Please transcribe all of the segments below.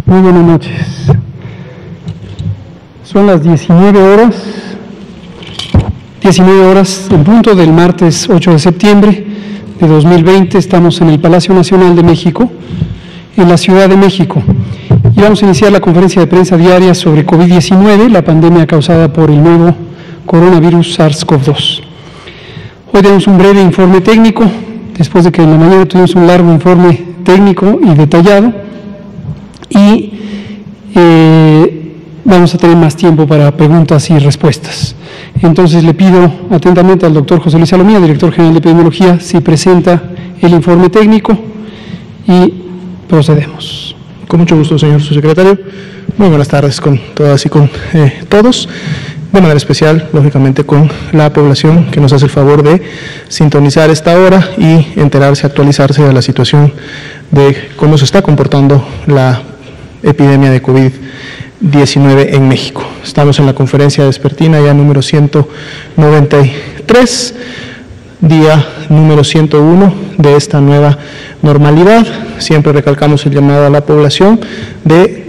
Muy buenas noches. Son las 19 horas en punto del martes 8 de septiembre de 2020. Estamos en el Palacio Nacional de México, en la Ciudad de México. Y vamos a iniciar la conferencia de prensa diaria sobre COVID-19, la pandemia causada por el nuevo coronavirus SARS-CoV-2. Hoy tenemos un breve informe técnico, después de que en la mañana tuvimos un largo informe técnico y detallado. Y vamos a tener más tiempo para preguntas y respuestas. Entonces le pido atentamente al doctor José Luis Salomía, director general de epidemiología, si presenta el informe técnico y procedemos. Con mucho gusto, señor subsecretario. Muy buenas tardes con todas y con todos. De manera especial, lógicamente, con la población que nos hace el favor de sintonizar esta hora y enterarse, actualizarse de la situación de cómo se está comportando la epidemia de COVID-19 en México. Estamos en la conferencia vespertina ya número 193, día número 101 de esta nueva normalidad. Siempre recalcamos el llamado a la población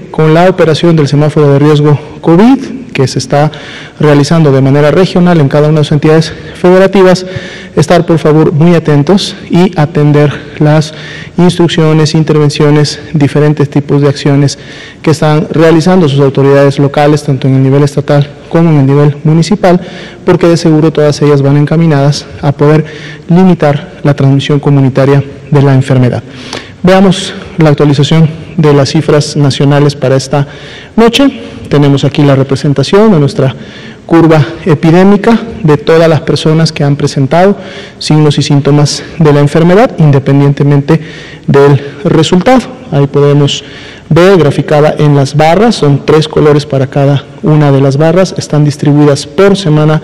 con la operación del semáforo de riesgo COVID, que se está realizando de manera regional en cada una de las entidades federativas, estar por favor muy atentos y atender las instrucciones, intervenciones, diferentes tipos de acciones que están realizando sus autoridades locales, tanto en el nivel estatal como en el nivel municipal, porque de seguro todas ellas van encaminadas a poder limitar la transmisión comunitaria de la enfermedad. Veamos la actualización de las cifras nacionales para esta noche. Tenemos aquí la representación de nuestra curva epidémica de todas las personas que han presentado signos y síntomas de la enfermedad, independientemente del resultado. Ahí podemos ver graficada en las barras, son 3 colores para cada una de las barras, están distribuidas por semana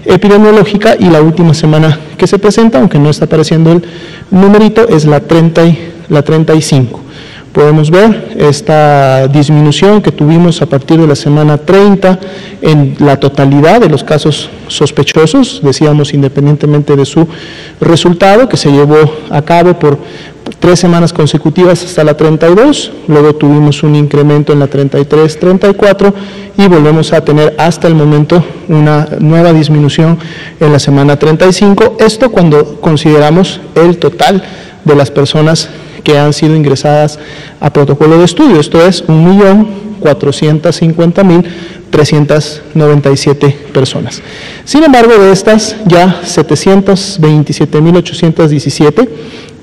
epidemiológica y la última semana que se presenta, aunque no está apareciendo el numerito, es la 35. Podemos ver esta disminución que tuvimos a partir de la semana 30 en la totalidad de los casos sospechosos, decíamos independientemente de su resultado, que se llevó a cabo por 3 semanas consecutivas hasta la 32, luego tuvimos un incremento en la 33, 34 y volvemos a tener hasta el momento una nueva disminución en la semana 35, esto cuando consideramos el total de las personas que han sido ingresadas a protocolo de estudio, esto es 1.450.397 personas. Sin embargo, de estas ya 727.817,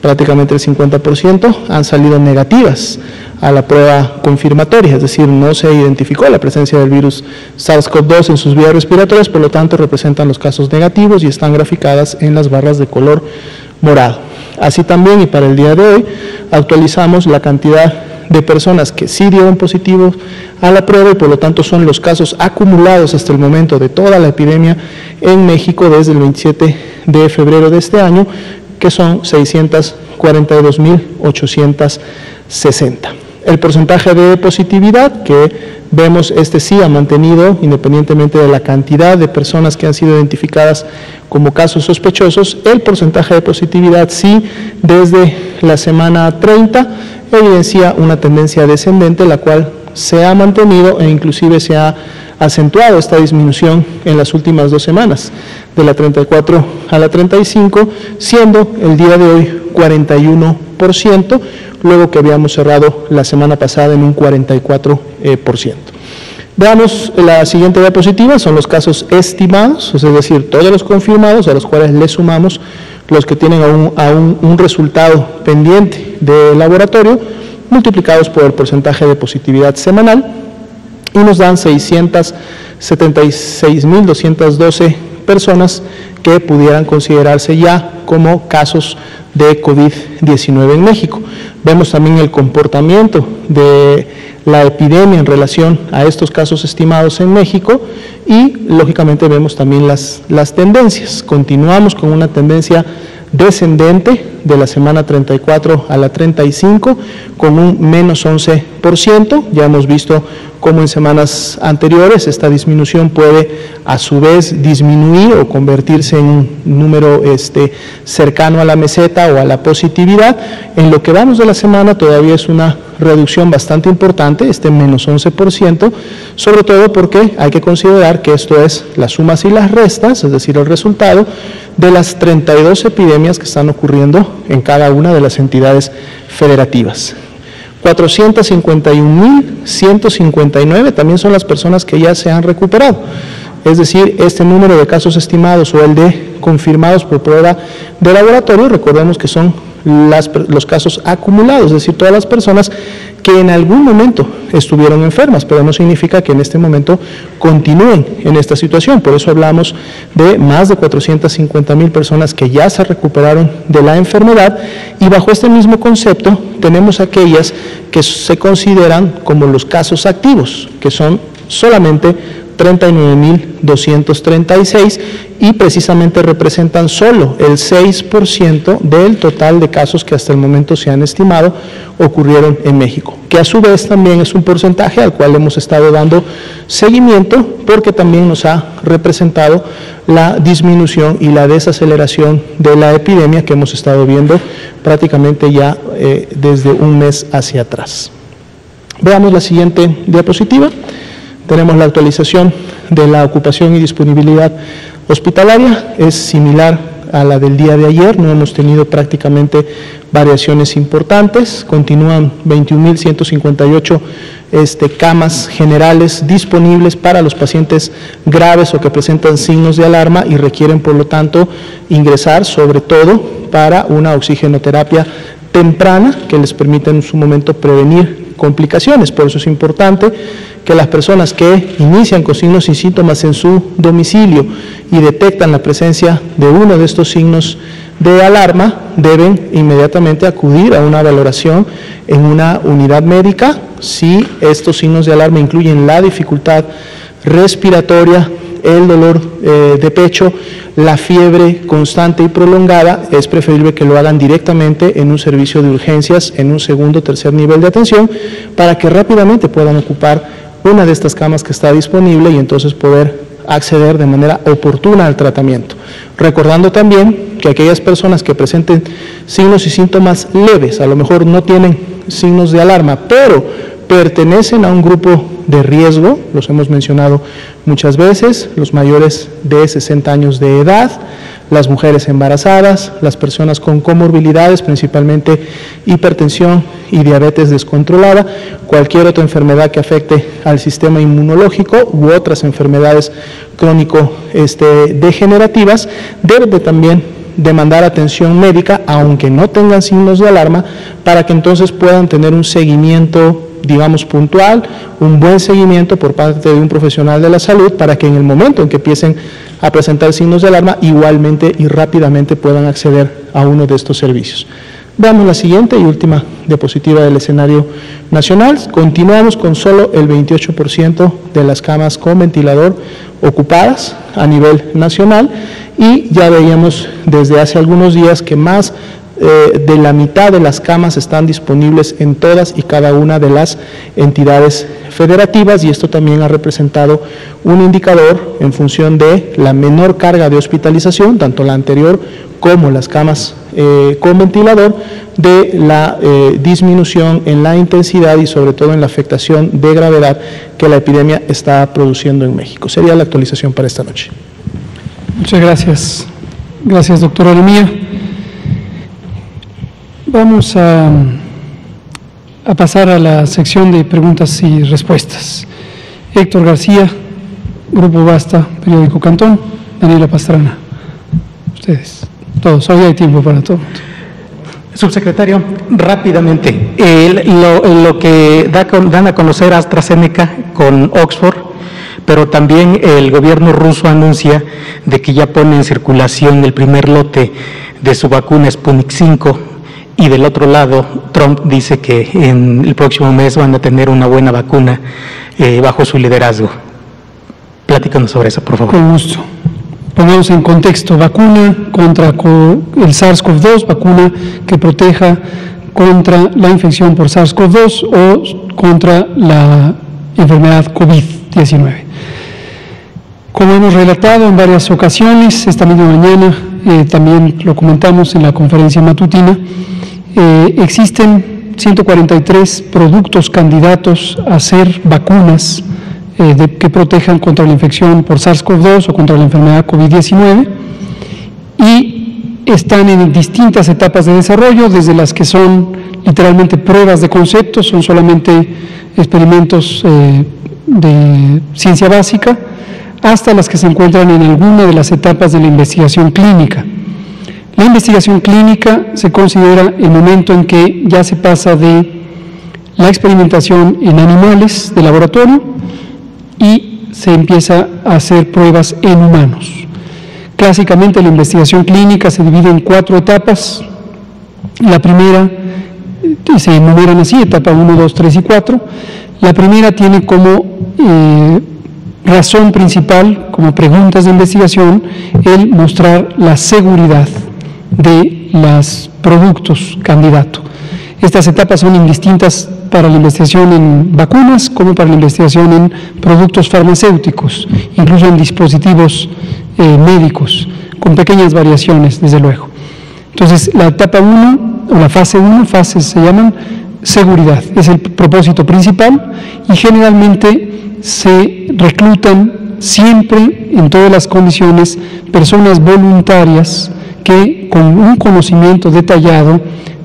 prácticamente el 50%, han salido negativas a la prueba confirmatoria, es decir, no se identificó la presencia del virus SARS-CoV-2 en sus vías respiratorias, por lo tanto representan los casos negativos y están graficadas en las barras de color morado. Así también, y para el día de hoy, actualizamos la cantidad de personas que sí dieron positivo a la prueba y por lo tanto son los casos acumulados hasta el momento de toda la epidemia en México desde el 27 de febrero de este año, que son 642.860. El porcentaje de positividad que vemos, sí ha mantenido, independientemente de la cantidad de personas que han sido identificadas como casos sospechosos, el porcentaje de positividad sí, desde la semana 30, evidencia una tendencia descendente, la cual se ha mantenido e inclusive se ha acentuado esta disminución en las últimas 2 semanas, de la 34 a la 35, siendo el día de hoy 41%, luego que habíamos cerrado la semana pasada en un 44%. Veamos la siguiente diapositiva, son los casos estimados, es decir, todos los confirmados a los cuales le sumamos los que tienen aún un resultado pendiente de laboratorio, multiplicados por el porcentaje de positividad semanal, y nos dan 676.212 personas que pudieran considerarse ya como casos de COVID-19 en México. Vemos también el comportamiento de la epidemia en relación a estos casos estimados en México y lógicamente vemos también las tendencias. Continuamos con una tendencia descendente de la semana 34 a la 35 con un menos 11%. Ya hemos visto cómo en semanas anteriores esta disminución puede a su vez disminuir o convertirse en un número cercano a la meseta o a la positividad. En lo que vamos de la semana todavía es una reducción bastante importante, menos 11%, sobre todo porque hay que considerar que esto es las sumas y las restas, es decir, el resultado de las 32 epidemias que están ocurriendo en cada una de las entidades federativas. 451.159 también son las personas que ya se han recuperado. Es decir, este número de casos estimados o el de confirmados por prueba de laboratorio, recordemos que son los casos acumulados, es decir, todas las personas que en algún momento estuvieron enfermas, pero no significa que en este momento continúen en esta situación. Por eso hablamos de más de 450.000 personas que ya se recuperaron de la enfermedad, y bajo este mismo concepto tenemos aquellas que se consideran como los casos activos, que son solamente 39.236 y precisamente representan solo el 6% del total de casos que hasta el momento se han estimado ocurrieron en México, que a su vez también es un porcentaje al cual hemos estado dando seguimiento porque también nos ha representado la disminución y la desaceleración de la epidemia que hemos estado viendo prácticamente ya desde un mes hacia atrás. Veamos la siguiente diapositiva. Tenemos la actualización de la ocupación y disponibilidad hospitalaria, es similar a la del día de ayer, no hemos tenido prácticamente variaciones importantes, continúan 21.158 camas generales disponibles para los pacientes graves o que presentan signos de alarma y requieren por lo tanto ingresar sobre todo para una oxigenoterapia temprana que les permita en su momento prevenir complicaciones. Por eso es importante que las personas que inician con signos y síntomas en su domicilio y detectan la presencia de uno de estos signos de alarma deben inmediatamente acudir a una valoración en una unidad médica. Si estos signos de alarma incluyen la dificultad respiratoria, el dolor de pecho, la fiebre constante y prolongada, es preferible que lo hagan directamente en un servicio de urgencias en un segundo o tercer nivel de atención para que rápidamente puedan ocupar una de estas camas que está disponible y entonces poder acceder de manera oportuna al tratamiento. Recordando también que aquellas personas que presenten signos y síntomas leves, a lo mejor no tienen signos de alarma, pero pertenecen a un grupo de riesgo, los hemos mencionado muchas veces, los mayores de 60 años de edad, las mujeres embarazadas, las personas con comorbilidades, principalmente hipertensión y diabetes descontrolada, cualquier otra enfermedad que afecte al sistema inmunológico u otras enfermedades crónico-degenerativas, deben de también demandar atención médica, aunque no tengan signos de alarma, para que entonces puedan tener un seguimiento, digamos, puntual, un buen seguimiento por parte de un profesional de la salud, para que en el momento en que empiecen a presentar signos de alarma, igualmente y rápidamente puedan acceder a uno de estos servicios. Veamos la siguiente y última diapositiva del escenario nacional. Continuamos con solo el 28% de las camas con ventilador ocupadas a nivel nacional y ya veíamos desde hace algunos días que más de la mitad de las camas están disponibles en todas y cada una de las entidades federativas, y esto también ha representado un indicador en función de la menor carga de hospitalización, tanto la anterior como las camas con ventilador, de la disminución en la intensidad y sobre todo en la afectación de gravedad que la epidemia está produciendo en México. Sería la actualización para esta noche. Muchas gracias. Gracias, doctora Alemía. Vamos a pasar a la sección de preguntas y respuestas. Héctor García, Grupo Basta, Periódico Cantón. Daniela Pastrana. Ustedes, todos, hoy hay tiempo para todo. Subsecretario, rápidamente, lo que dan a conocer AstraZeneca con Oxford, pero también el gobierno ruso anuncia de que ya pone en circulación el primer lote de su vacuna Sputnik 5, y del otro lado Trump dice que en el próximo mes van a tener una buena vacuna bajo su liderazgo. Platícanos sobre eso, por favor. Con gusto. Pongamos en contexto: vacuna contra el SARS-CoV-2, vacuna que proteja contra la infección por SARS-CoV-2 o contra la enfermedad COVID-19. Como hemos relatado en varias ocasiones, esta misma mañana también lo comentamos en la conferencia matutina, existen 143 productos candidatos a ser vacunas que protejan contra la infección por SARS-CoV-2 o contra la enfermedad COVID-19, y están en distintas etapas de desarrollo, desde las que son literalmente pruebas de concepto, son solamente experimentos de ciencia básica, hasta las que se encuentran en alguna de las etapas de la investigación clínica. La investigación clínica se considera el momento en que ya se pasa de la experimentación en animales de laboratorio y se empieza a hacer pruebas en humanos. Clásicamente la investigación clínica se divide en 4 etapas. La primera, se enumeran así, etapa 1, 2, 3 y 4. La primera tiene como razón principal, como preguntas de investigación, el mostrar la seguridad de los productos candidato. Estas etapas son indistintas para la investigación en vacunas como para la investigación en productos farmacéuticos, incluso en dispositivos médicos, con pequeñas variaciones, desde luego. Entonces, la etapa 1, o la fase 1, fases se llaman seguridad, es el propósito principal, y generalmente se reclutan siempre, en todas las condiciones, personas voluntarias que, con un conocimiento detallado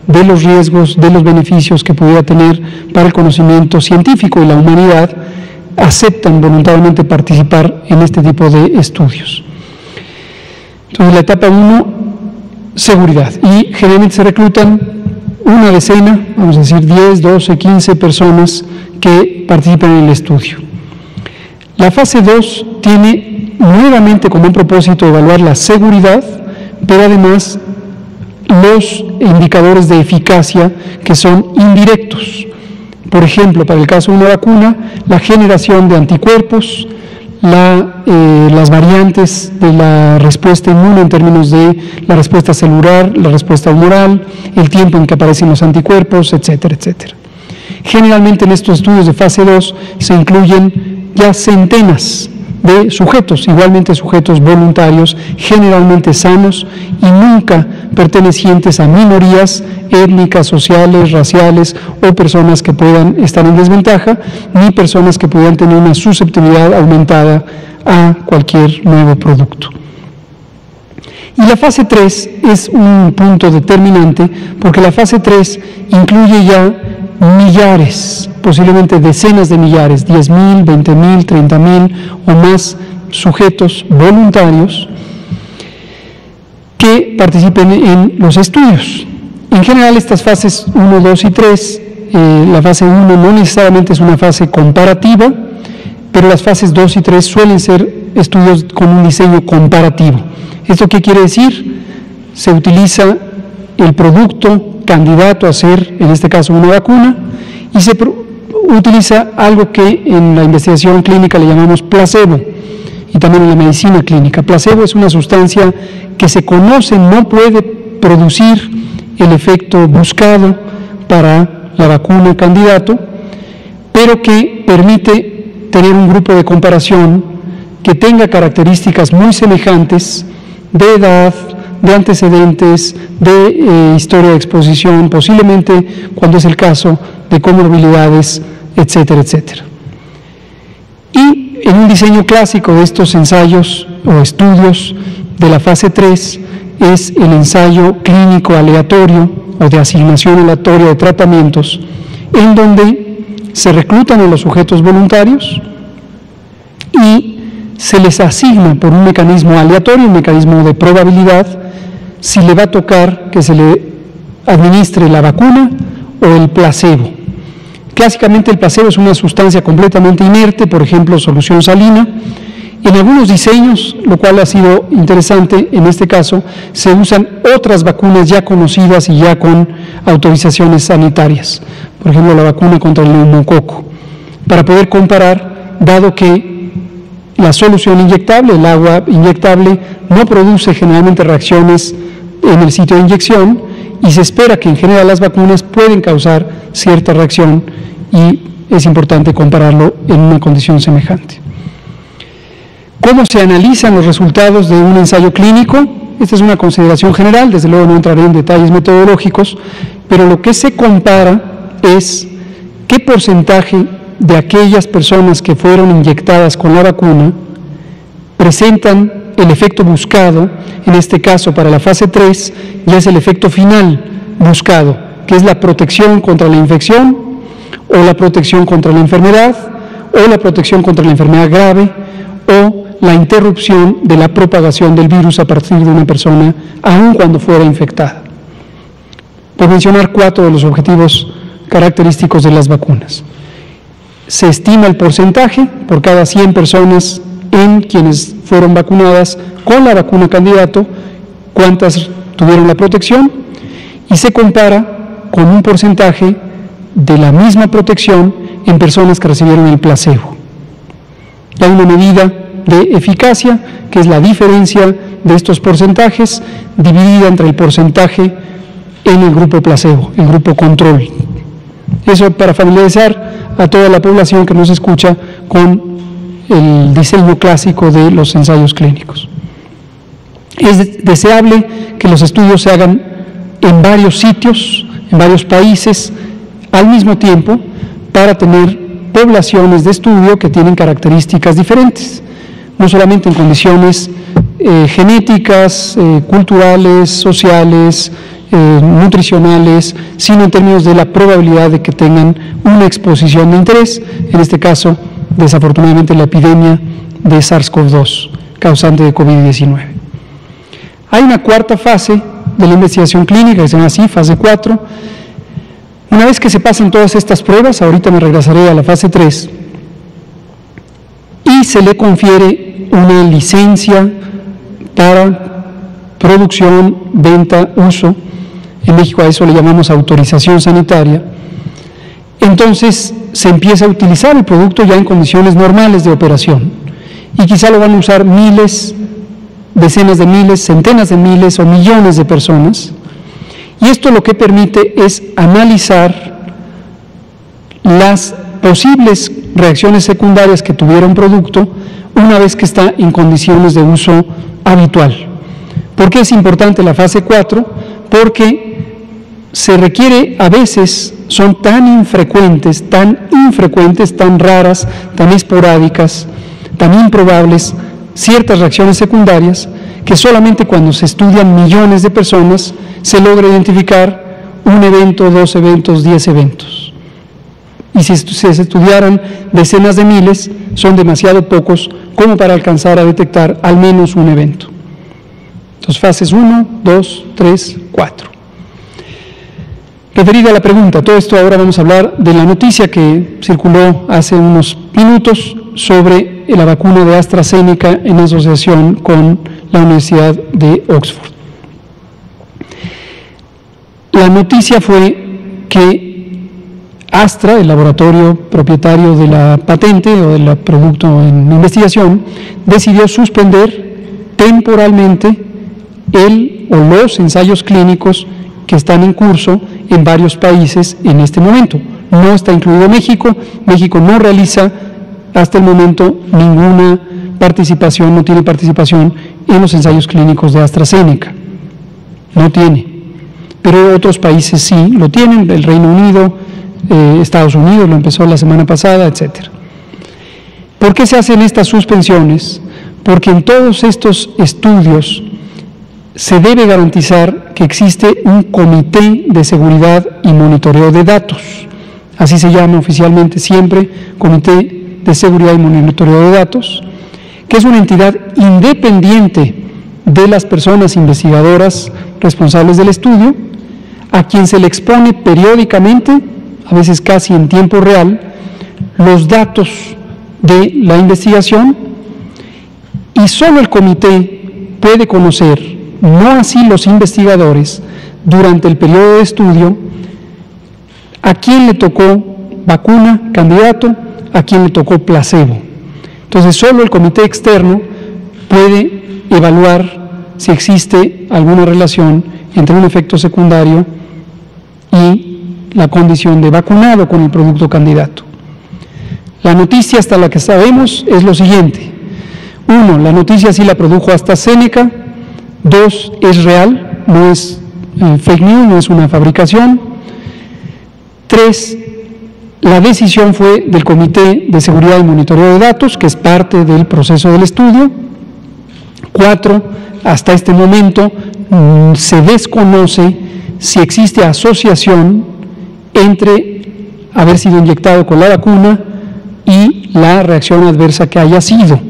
de los riesgos, de los beneficios que pudiera tener para el conocimiento científico y la humanidad, aceptan voluntariamente participar en este tipo de estudios. Entonces, la etapa 1, seguridad, y generalmente se reclutan una decena, vamos a decir 10, 12, 15 personas que participan en el estudio. La fase 2 tiene nuevamente como un propósito evaluar la seguridad, pero además los indicadores de eficacia que son indirectos. Por ejemplo, para el caso de una vacuna, la generación de anticuerpos, las variantes de la respuesta inmune en términos de la respuesta celular, la respuesta humoral, el tiempo en que aparecen los anticuerpos, etcétera, etcétera. Generalmente en estos estudios de fase 2 se incluyen ya centenas de sujetos, igualmente sujetos voluntarios, generalmente sanos y nunca pertenecientes a minorías étnicas, sociales, raciales o personas que puedan estar en desventaja, ni personas que puedan tener una susceptibilidad aumentada a cualquier nuevo producto. Y la fase 3 es un punto determinante, porque la fase 3 incluye ya millares, posiblemente decenas de millares, 10,000, 20,000, 30,000 o más sujetos voluntarios que participen en los estudios. En general, estas fases 1, 2 y 3, la fase 1 no necesariamente es una fase comparativa, pero las fases 2 y 3 suelen ser estudios con un diseño comparativo. ¿Esto qué quiere decir? Se utiliza el producto candidato a ser, en este caso, una vacuna, y se utiliza algo que en la investigación clínica le llamamos placebo, y también en la medicina clínica. Placebo es una sustancia que se conoce no puede producir el efecto buscado para la vacuna candidato, pero que permite tener un grupo de comparación que tenga características muy semejantes de edad, de antecedentes, de historia de exposición, posiblemente, cuando es el caso, de comorbilidades, etcétera, etcétera. Y en un diseño clásico de estos ensayos o estudios de la fase 3 es el ensayo clínico aleatorio o de asignación aleatoria de tratamientos, en donde se reclutan a los sujetos voluntarios y se les asigna por un mecanismo aleatorio, un mecanismo de probabilidad, si le va a tocar que se le administre la vacuna o el placebo. Clásicamente el placebo es una sustancia completamente inerte, por ejemplo, solución salina. En algunos diseños, lo cual ha sido interesante, en este caso, se usan otras vacunas ya conocidas y ya con autorizaciones sanitarias. Por ejemplo, la vacuna contra el neumococo, para poder comparar, dado que La solución inyectable, el agua inyectable, no produce generalmente reacciones en el sitio de inyección y se espera que en general las vacunas pueden causar cierta reacción y es importante compararlo en una condición semejante. ¿Cómo se analizan los resultados de un ensayo clínico? Esta es una consideración general, desde luego no entraré en detalles metodológicos, pero lo que se compara es qué porcentaje de aquellas personas que fueron inyectadas con la vacuna presentan el efecto buscado, en este caso para la fase 3, ya es el efecto final buscado, que es la protección contra la infección, o la protección contra la enfermedad, o la protección contra la enfermedad grave, o la interrupción de la propagación del virus a partir de una persona, aun cuando fuera infectada. Por mencionar 4 de los objetivos característicos de las vacunas. Se estima el porcentaje por cada 100 personas en quienes fueron vacunadas con la vacuna candidato, cuántas tuvieron la protección, y se compara con un porcentaje de la misma protección en personas que recibieron el placebo. Hay una medida de eficacia, que es la diferencia de estos porcentajes, dividida entre el porcentaje en el grupo placebo, el grupo control. Eso para familiarizar a toda la población que nos escucha con el diseño clásico de los ensayos clínicos. Es deseable que los estudios se hagan en varios sitios, en varios países, al mismo tiempo, para tener poblaciones de estudio que tienen características diferentes, no solamente en condiciones genéticas, culturales, sociales, nutricionales, sino en términos de la probabilidad de que tengan una exposición de interés, en este caso, desafortunadamente, la epidemia de SARS-CoV-2, causante de COVID-19. Hay una cuarta fase de la investigación clínica, que se llama así, fase 4. Una vez que se pasan todas estas pruebas, ahorita me regresaré a la fase 3, y se le confiere una licencia para producción, venta, uso. En México a eso le llamamos autorización sanitaria. Entonces se empieza a utilizar el producto ya en condiciones normales de operación y quizá lo van a usar miles, decenas de miles, centenas de miles o millones de personas, y esto lo que permite es analizar las posibles reacciones secundarias que tuviera un producto una vez que está en condiciones de uso habitual. ¿Por qué es importante la fase 4? Porque se requiere, a veces son tan infrecuentes, tan raras, tan esporádicas, tan improbables ciertas reacciones secundarias, que solamente cuando se estudian millones de personas se logra identificar un evento, 2 eventos, 10 eventos. Y si se estudiaran decenas de miles, son demasiado pocos como para alcanzar a detectar al menos un evento. Entonces, fases 1, 2, 3, 4. Referida a la pregunta, todo esto ahora vamos a hablar de la noticia que circuló hace unos minutos sobre la vacuna de AstraZeneca en asociación con la Universidad de Oxford. La noticia fue que Astra, el laboratorio propietario de la patente o del producto en investigación, decidió suspender temporalmente el o los ensayos clínicos que están en curso en varios países en este momento. No está incluido México. México no realiza hasta el momento ninguna participación, no tiene participación en los ensayos clínicos de AstraZeneca. No tiene. Pero otros países sí lo tienen, el Reino Unido, Estados Unidos lo empezó la semana pasada, etc. ¿Por qué se hacen estas suspensiones? Porque en todos estos estudios se debe garantizar que existe un comité de seguridad y monitoreo de datos. Así se llama oficialmente siempre, Comité de Seguridad y Monitoreo de Datos, que es una entidad independiente de las personas investigadoras responsables del estudio, a quien se le expone periódicamente, a veces casi en tiempo real, los datos de la investigación, y solo el comité puede conocer, no así los investigadores, durante el periodo de estudio, a quién le tocó vacuna, candidato, a quién le tocó placebo. Entonces, solo el comité externo puede evaluar si existe alguna relación entre un efecto secundario y la condición de vacunado con el producto candidato. La noticia hasta la que sabemos es lo siguiente. 1, la noticia sí la produjo AstraZeneca. 2, es real, no es fake news, no es una fabricación. 3, la decisión fue del Comité de Seguridad y Monitoreo de Datos, que es parte del proceso del estudio. 4, hasta este momento se desconoce si existe asociación entre haber sido inyectado con la vacuna y la reacción adversa que haya sido.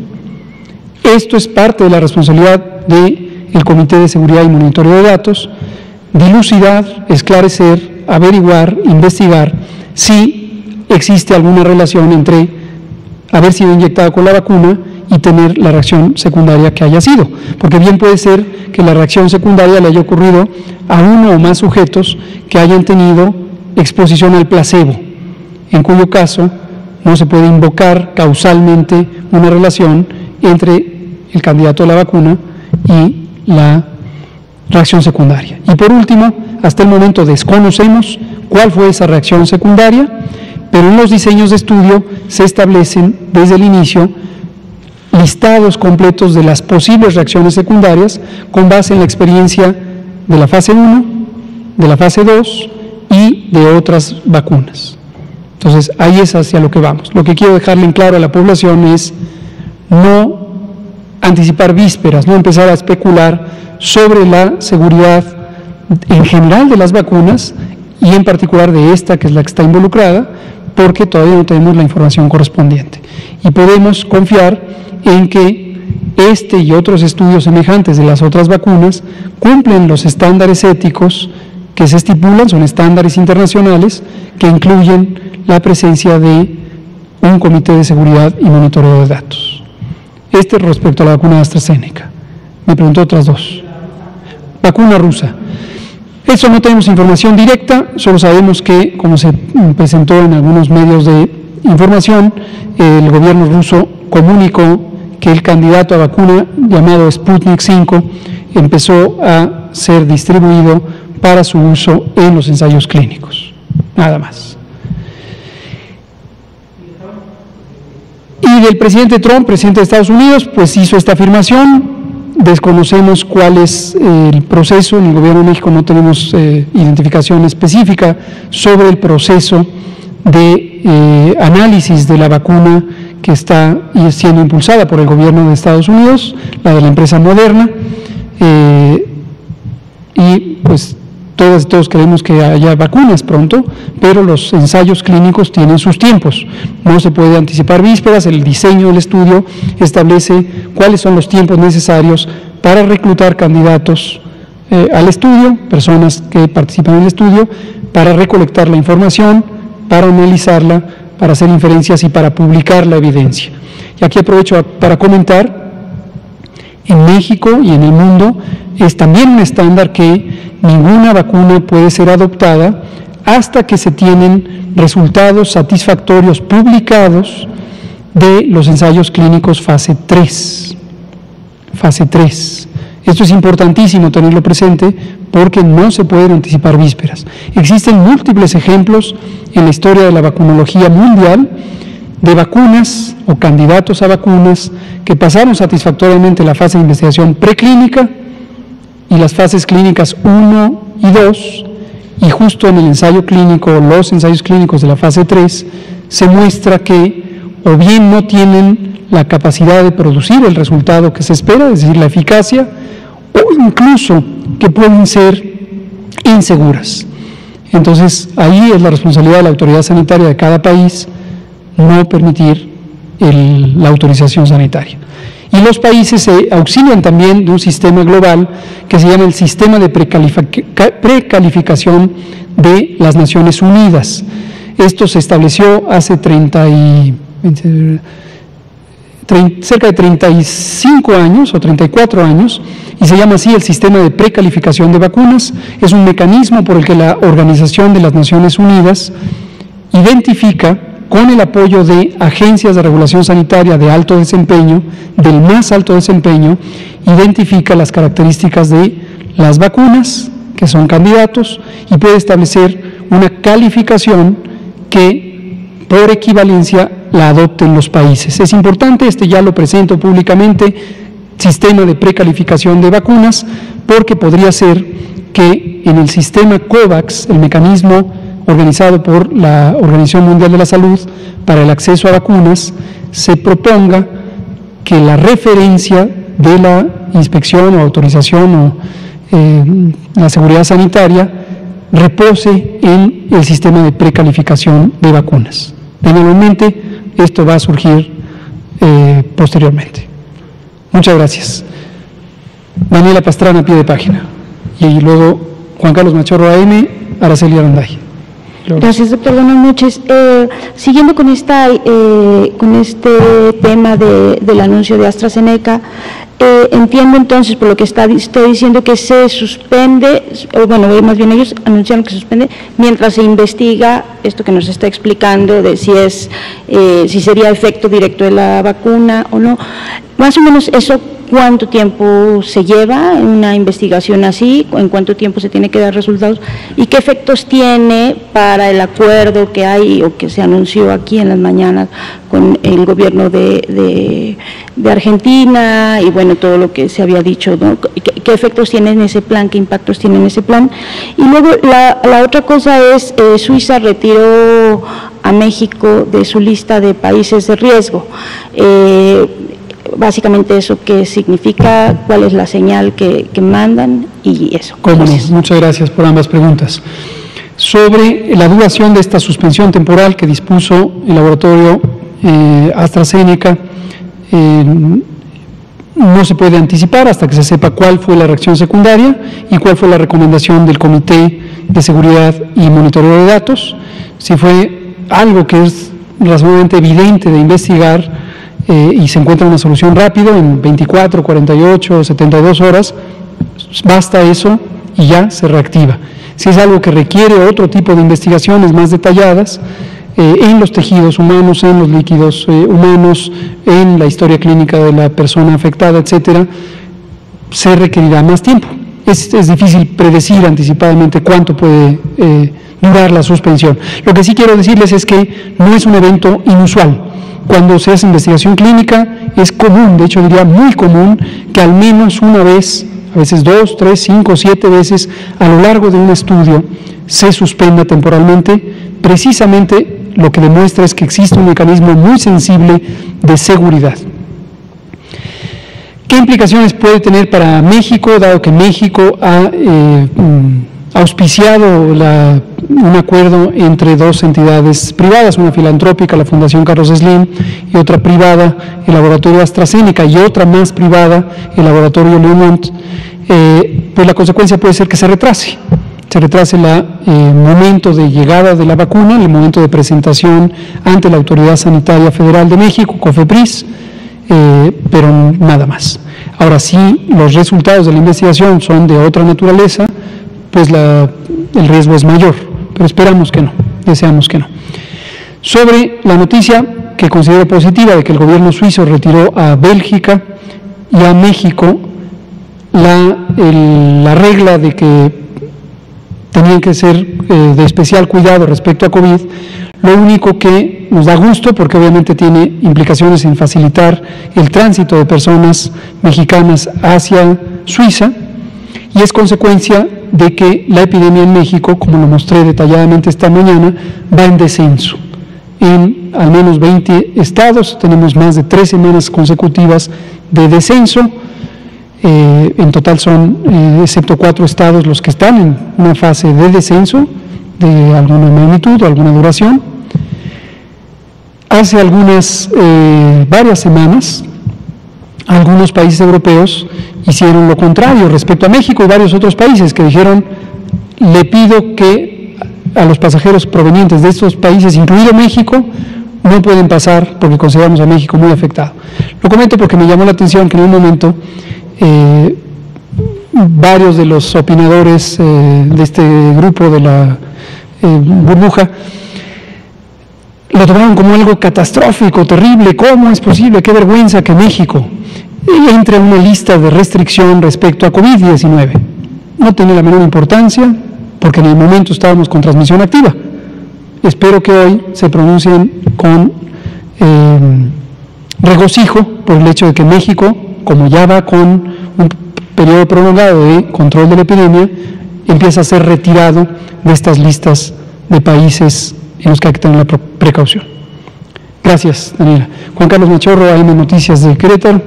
Esto es parte de la responsabilidad del Comité de Seguridad y Monitoreo de Datos, dilucidar, esclarecer, averiguar, investigar si existe alguna relación entre haber sido inyectado con la vacuna y tener la reacción secundaria que haya sido, porque bien puede ser que la reacción secundaria le haya ocurrido a uno o más sujetos que hayan tenido exposición al placebo, en cuyo caso no se puede invocar causalmente una relación entre el candidato a la vacuna y la reacción secundaria. Y por último, hasta el momento desconocemos cuál fue esa reacción secundaria, pero en los diseños de estudio se establecen desde el inicio listados completos de las posibles reacciones secundarias con base en la experiencia de la fase 1, de la fase 2 y de otras vacunas. Entonces, ahí es hacia lo que vamos. Lo que quiero dejarle en claro a la población es no anticipar vísperas, no empezar a especular sobre la seguridad en general de las vacunas y en particular de esta, que es la que está involucrada, porque todavía no tenemos la información correspondiente. Y podemos confiar en que este y otros estudios semejantes de las otras vacunas cumplen los estándares éticos que se estipulan, son estándares internacionales que incluyen la presencia de un comité de seguridad y monitoreo de datos. Este respecto a la vacuna de AstraZeneca. Me preguntó otras dos. Vacuna rusa. Eso no tenemos información directa, solo sabemos que, como se presentó en algunos medios de información, el gobierno ruso comunicó que el candidato a vacuna llamado Sputnik 5 empezó a ser distribuido para su uso en los ensayos clínicos. Nada más. Y del presidente Trump, presidente de Estados Unidos, pues hizo esta afirmación. Desconocemos cuál es el proceso, en el gobierno de México no tenemos identificación específica sobre el proceso de análisis de la vacuna que está siendo impulsada por el gobierno de Estados Unidos, la de la empresa Moderna, y pues todas y todos queremos que haya vacunas pronto, pero los ensayos clínicos tienen sus tiempos. No se puede anticipar vísperas, el diseño del estudio establece cuáles son los tiempos necesarios para reclutar candidatos al estudio, personas que participan en el estudio, para recolectar la información, para analizarla, para hacer inferencias y para publicar la evidencia. Y aquí aprovecho para comentar, en México y en el mundo es también un estándar que ninguna vacuna puede ser adoptada hasta que se tienen resultados satisfactorios publicados de los ensayos clínicos fase 3. Fase 3. Esto es importantísimo tenerlo presente porque no se pueden anticipar vísperas. Existen múltiples ejemplos en la historia de la vacunología mundial de vacunas o candidatos a vacunas que pasaron satisfactoriamente la fase de investigación preclínica y las fases clínicas 1 y 2, y justo en el ensayo clínico, los ensayos clínicos de la fase 3, se muestra que o bien no tienen la capacidad de producir el resultado que se espera, es decir, la eficacia, o incluso que pueden ser inseguras. Entonces, ahí es la responsabilidad de la autoridad sanitaria de cada país no permitir la autorización sanitaria. Y los países se auxilian también de un sistema global que se llama el Sistema de Precalificación de las Naciones Unidas. Esto se estableció hace cerca de 35 años o 34 años y se llama así el Sistema de Precalificación de Vacunas. Es un mecanismo por el que la Organización de las Naciones Unidas identifica con el apoyo de agencias de regulación sanitaria de alto desempeño, del más alto desempeño, identifica las características de las vacunas, que son candidatos, y puede establecer una calificación que, por equivalencia, la adopten los países. Es importante, ya lo presento públicamente, sistema de precalificación de vacunas, porque podría ser que en el sistema COVAX, el mecanismo organizado por la Organización Mundial de la Salud para el acceso a vacunas, se proponga que la referencia de la inspección o autorización o la seguridad sanitaria repose en el sistema de precalificación de vacunas. Generalmente esto va a surgir posteriormente. Muchas gracias. Daniela Pastrana, a pie de página. Y luego Juan Carlos Machorro AM, Araceli Aranday. Gracias, doctor. Buenas noches. Siguiendo con este tema del anuncio de AstraZeneca, entiendo entonces, por lo que está diciendo, que se suspende, más bien ellos anunciaron que se suspende mientras se investiga esto que nos está explicando de si sería efecto directo de la vacuna o no. Más o menos eso, ¿cuánto tiempo se lleva en una investigación así? ¿En cuánto tiempo se tiene que dar resultados? ¿Y qué efectos tiene para el acuerdo que hay o que se anunció aquí en las mañanas con el gobierno de Argentina y todo lo que se había dicho, ¿no? ¿Qué efectos tiene en ese plan? ¿Qué impactos tiene en ese plan? Y luego la otra cosa es, Suiza retiró a México de su lista de países de riesgo. Básicamente eso, ¿qué significa? ¿Cuál es la señal que mandan? Y eso. ¿Cómo no? Muchas gracias por ambas preguntas. Sobre la duración de esta suspensión temporal que dispuso el laboratorio AstraZeneca, no se puede anticipar hasta que se sepa cuál fue la reacción secundaria y cuál fue la recomendación del Comité de Seguridad y Monitoreo de Datos. Si fue algo que es razonablemente evidente de investigar, y se encuentra una solución rápido en 24, 48, 72 horas, basta eso y ya se reactiva. Si es algo que requiere otro tipo de investigaciones más detalladas, en los tejidos humanos, en los líquidos humanos, en la historia clínica de la persona afectada, etcétera, se requerirá más tiempo. Es difícil predecir anticipadamente cuánto puede durar la suspensión. Lo que sí quiero decirles es que no es un evento inusual. Cuando se hace investigación clínica es común, de hecho diría muy común, que al menos una vez, a veces 2, 3, 5, 7 veces a lo largo de un estudio se suspenda temporalmente. Precisamente lo que demuestra es que existe un mecanismo muy sensible de seguridad. ¿Qué implicaciones puede tener para México, dado que México ha auspiciado un acuerdo entre dos entidades privadas, una filantrópica, la Fundación Carlos Slim, y otra privada, el laboratorio AstraZeneca, y otra más privada, el laboratorio Leumont? Pues la consecuencia puede ser que se retrase el momento de llegada de la vacuna, el momento de presentación ante la Autoridad Sanitaria Federal de México, COFEPRIS, pero nada más. Ahora, si los resultados de la investigación son de otra naturaleza, pues el riesgo es mayor, pero esperamos que no, deseamos que no. Sobre la noticia que considero positiva de que el gobierno suizo retiró a Bélgica y a México la regla de que tenían que ser de especial cuidado respecto a COVID, lo único que nos da gusto, porque obviamente tiene implicaciones en facilitar el tránsito de personas mexicanas hacia Suiza, y es consecuencia de que la epidemia en México, como lo mostré detalladamente esta mañana, va en descenso. En al menos 20 estados tenemos más de 3 semanas consecutivas de descenso. En total son, excepto 4 estados, los que están en una fase de descenso de alguna magnitud o alguna duración. Hace varias semanas, algunos países europeos hicieron lo contrario respecto a México y varios otros países que dijeron: le pido que a los pasajeros provenientes de estos países, incluido México, no pueden pasar porque consideramos a México muy afectado. Lo comento porque me llamó la atención que en un momento varios de los opinadores de este grupo de la burbuja lo tomaron como algo catastrófico, terrible. ¿Cómo es posible? Qué vergüenza que México entre en una lista de restricción respecto a COVID-19. No tiene la menor importancia, porque en el momento estábamos con transmisión activa. Espero que hoy se pronuncien con regocijo por el hecho de que México, como ya va con un periodo prolongado de control de la epidemia, empieza a ser retirado de estas listas de países en los que hay que tener la precaución. Gracias, Daniela. Juan Carlos Machorro, AM Noticias de Querétaro.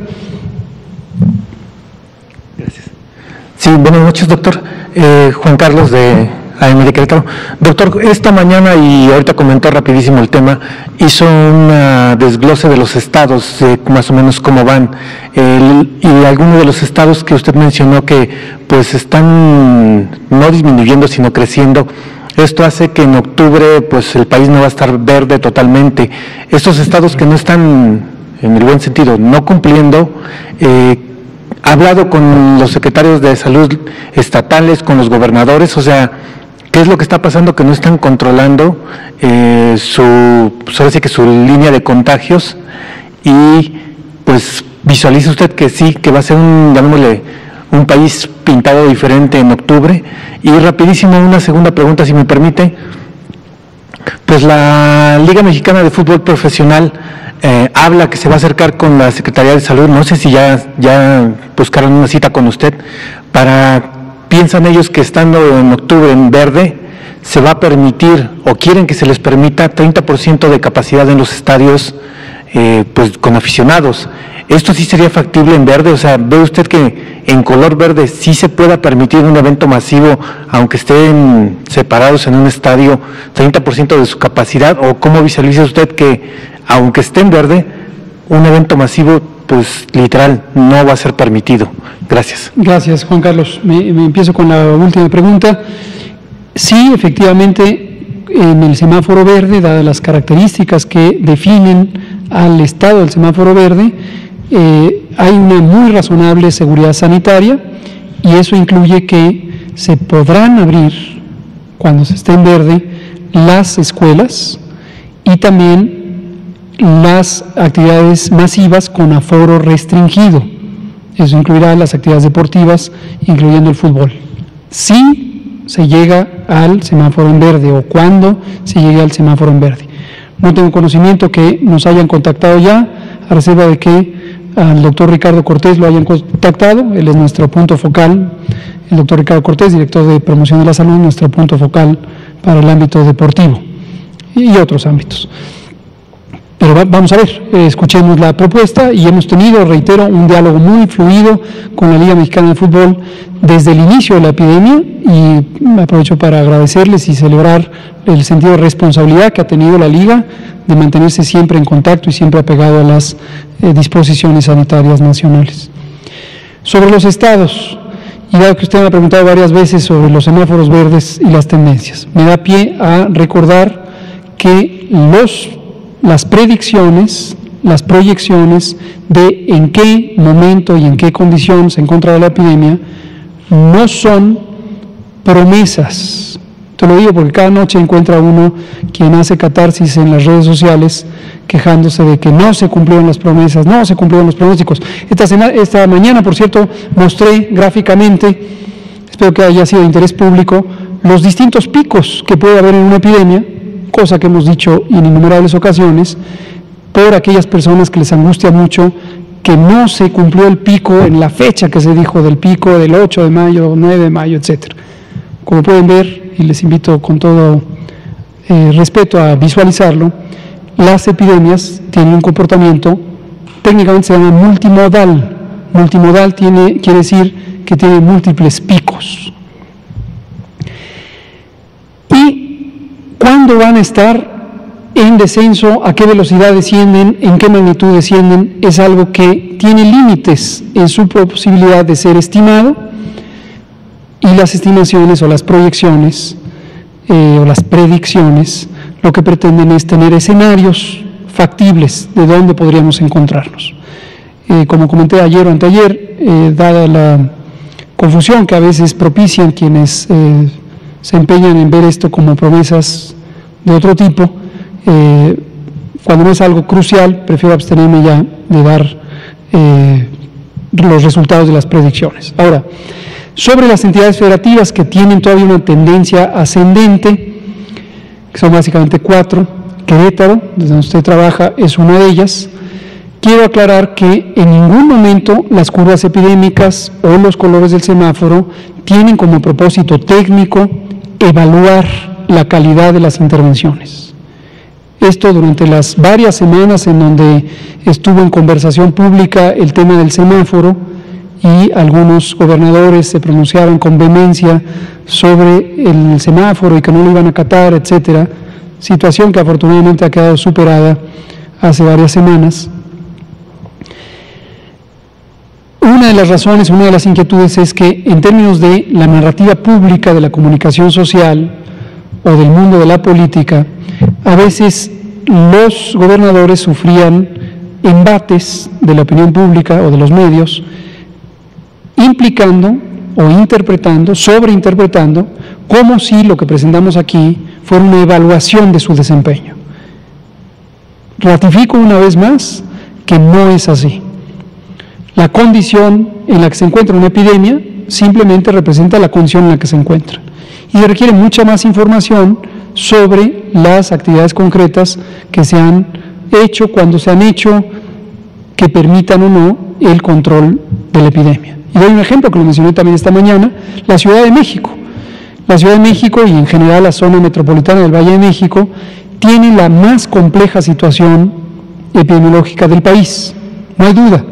Gracias. Sí, buenas noches, doctor. Juan Carlos de AM de Querétaro. Doctor, esta mañana, y ahorita comentó rapidísimo el tema, hizo un desglose de los estados, más o menos cómo van, y algunos de los estados que usted mencionó que pues están no disminuyendo, sino creciendo. Esto hace que en octubre pues el país no va a estar verde totalmente. Estos estados que no están, en el buen sentido, no cumpliendo, ha hablado con los secretarios de salud estatales, con los gobernadores, o sea, ¿qué es lo que está pasando? Que no están controlando su línea de contagios, y pues visualiza usted que sí, que va a ser un país pintado diferente en octubre. Y rapidísimo, una segunda pregunta, si me permite. Pues la Liga Mexicana de Fútbol Profesional habla que se va a acercar con la Secretaría de Salud, no sé si ya buscaron una cita con usted, piensan ellos que estando en octubre en verde, se va a permitir, o quieren que se les permita 30% de capacidad en los estadios, pues con aficionados. ¿Esto sí sería factible en verde? O sea, ¿ve usted que en color verde sí se pueda permitir un evento masivo, aunque estén separados en un estadio, 30% de su capacidad? ¿O cómo visualiza usted que, aunque esté en verde, un evento masivo, pues literal, no va a ser permitido? Gracias. Gracias, Juan Carlos. Me empiezo con la última pregunta. Sí, efectivamente, en el semáforo verde, dadas las características que definen al estado del semáforo verde, hay una muy razonable seguridad sanitaria, y eso incluye que se podrán abrir, cuando se esté en verde, las escuelas y también las actividades masivas con aforo restringido. Eso incluirá las actividades deportivas, incluyendo el fútbol. Si se llega al semáforo en verde, o cuando se llegue al semáforo en verde. No tengo conocimiento que nos hayan contactado ya, a reserva de que al doctor Ricardo Cortés lo hayan contactado. Él es nuestro punto focal, el doctor Ricardo Cortés, director de Promoción de la Salud, nuestro punto focal para el ámbito deportivo y otros ámbitos. Pero vamos a ver, escuchemos la propuesta, y hemos tenido, reitero, un diálogo muy fluido con la Liga Mexicana de Fútbol desde el inicio de la epidemia, y me aprovecho para agradecerles y celebrar el sentido de responsabilidad que ha tenido la Liga de mantenerse siempre en contacto y siempre apegado a las disposiciones sanitarias nacionales. Sobre los estados, y dado que usted me ha preguntado varias veces sobre los semáforos verdes y las tendencias, me da pie a recordar que las predicciones, las proyecciones de en qué momento y en qué condición se encontrará la epidemia no son promesas. Te lo digo porque cada noche encuentra uno quien hace catarsis en las redes sociales quejándose de que no se cumplieron las promesas, no se cumplieron los pronósticos. Esta mañana, por cierto, mostré gráficamente, espero que haya sido de interés público, los distintos picos que puede haber en una epidemia, cosa que hemos dicho en innumerables ocasiones, por aquellas personas que les angustia mucho que no se cumplió el pico en la fecha que se dijo del pico del 8 de mayo, 9 de mayo, etcétera. Como pueden ver, y les invito con todo respeto a visualizarlo, las epidemias tienen un comportamiento, técnicamente se llama multimodal. Multimodal quiere decir que tiene múltiples picos. ¿Y cuándo van a estar en descenso? ¿A qué velocidad descienden? ¿En qué magnitud descienden? Es algo que tiene límites en su posibilidad de ser estimado, y las estimaciones o las proyecciones o las predicciones lo que pretenden es tener escenarios factibles de dónde podríamos encontrarnos. Como comenté ayer o anteayer, dada la confusión que a veces propician quienes se empeñan en ver esto como promesas de otro tipo, cuando no es algo crucial, prefiero abstenerme ya de dar los resultados de las predicciones. Ahora, sobre las entidades federativas que tienen todavía una tendencia ascendente, que son básicamente 4, Querétaro, desde donde usted trabaja, es una de ellas. Quiero aclarar que en ningún momento las curvas epidémicas o los colores del semáforo tienen como propósito técnico evaluar la calidad de las intervenciones. Esto durante las varias semanas en donde estuvo en conversación pública el tema del semáforo y algunos gobernadores se pronunciaron con vehemencia sobre el semáforo y que no lo iban a acatar, etcétera, situación que afortunadamente ha quedado superada hace varias semanas. Una de las razones, una de las inquietudes es que en términos de la narrativa pública de la comunicación social o del mundo de la política, a veces los gobernadores sufrían embates de la opinión pública o de los medios, implicando o interpretando, sobreinterpretando, como si lo que presentamos aquí fuera una evaluación de su desempeño. Ratifico una vez más que no es así. La condición en la que se encuentra una epidemia simplemente representa la condición en la que se encuentra y requiere mucha más información sobre las actividades concretas que se han hecho, cuando se han hecho, que permitan o no el control de la epidemia. Y doy un ejemplo que lo mencioné también esta mañana, la Ciudad de México. La Ciudad de México y en general la zona metropolitana del Valle de México tiene la más compleja situación epidemiológica del país, no hay duda.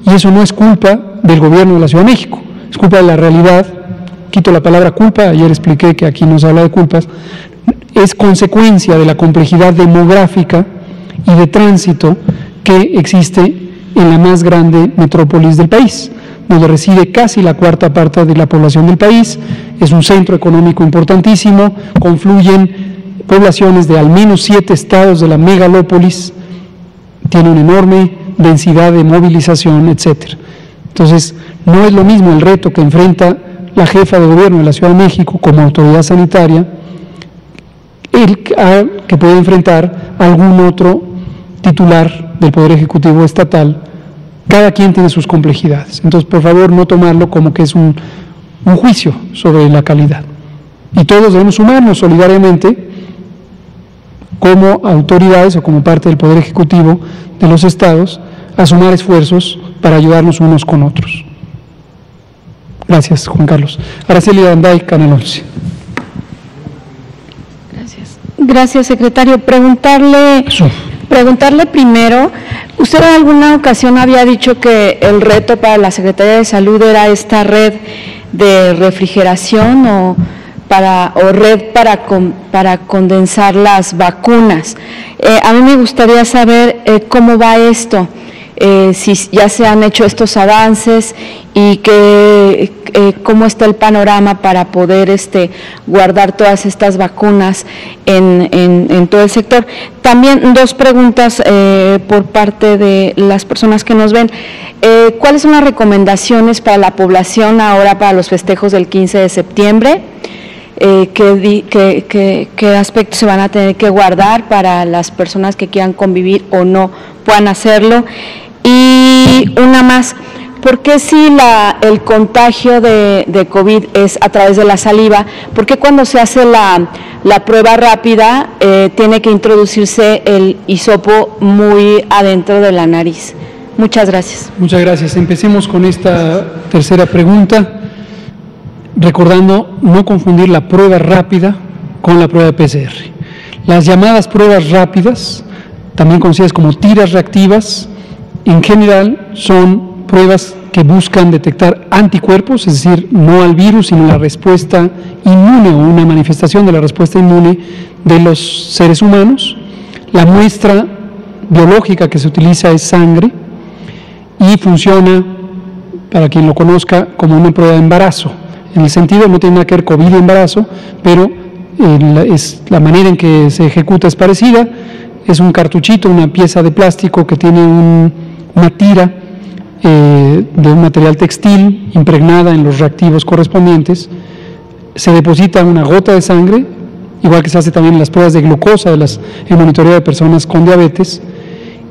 Y eso no es culpa del gobierno de la Ciudad de México, es culpa de la realidad. Quito la palabra culpa, ayer expliqué que aquí no se habla de culpas, es consecuencia de la complejidad demográfica y de tránsito que existe en la más grande metrópolis del país, donde reside casi la cuarta parte de la población del país, es un centro económico importantísimo, confluyen poblaciones de al menos 7 estados de la megalópolis, tiene una enorme densidad de movilización, etcétera. Entonces, no es lo mismo el reto que enfrenta la jefa de gobierno de la Ciudad de México como autoridad sanitaria, que puede enfrentar algún otro titular del Poder Ejecutivo estatal. Cada quien tiene sus complejidades. Entonces, por favor, no tomarlo como que es un juicio sobre la calidad. Y todos debemos sumarnos solidariamente como autoridades o como parte del Poder Ejecutivo de los estados a sumar esfuerzos para ayudarnos unos con otros. Gracias, Juan Carlos. Araceli Anday, Canal 11. Gracias, secretario. Preguntarle primero, usted en alguna ocasión había dicho que el reto para la Secretaría de Salud era esta red de refrigeración o red para condensar las vacunas. A mí me gustaría saber cómo va esto, si ya se han hecho estos avances y cómo está el panorama para poder guardar todas estas vacunas en todo el sector. También 2 preguntas por parte de las personas que nos ven. ¿Cuáles son las recomendaciones para la población ahora para los festejos del 15 de septiembre? ¿Qué aspectos se van a tener que guardar para las personas que quieran convivir o no puedan hacerlo? Y una más, ¿por qué si el contagio de COVID es a través de la saliva? ¿Por qué cuando se hace la prueba rápida tiene que introducirse el hisopo muy adentro de la nariz? Muchas gracias. Muchas gracias. Empecemos con esta tercera pregunta, recordando no confundir la prueba rápida con la prueba de PCR. Las llamadas pruebas rápidas, también conocidas como tiras reactivas, en general son pruebas que buscan detectar anticuerpos, es decir, no al virus, sino la respuesta inmune o una manifestación de la respuesta inmune de los seres humanos. La muestra biológica que se utiliza es sangre y funciona, para quien lo conozca, como una prueba de embarazo. En el sentido, no tiene nada que ver COVID y embarazo, pero la manera en que se ejecuta es parecida. Es un cartuchito, una pieza de plástico que tiene una tira de un material textil impregnada en los reactivos correspondientes. Se deposita una gota de sangre igual que se hace también en las pruebas de glucosa en monitoreo de personas con diabetes,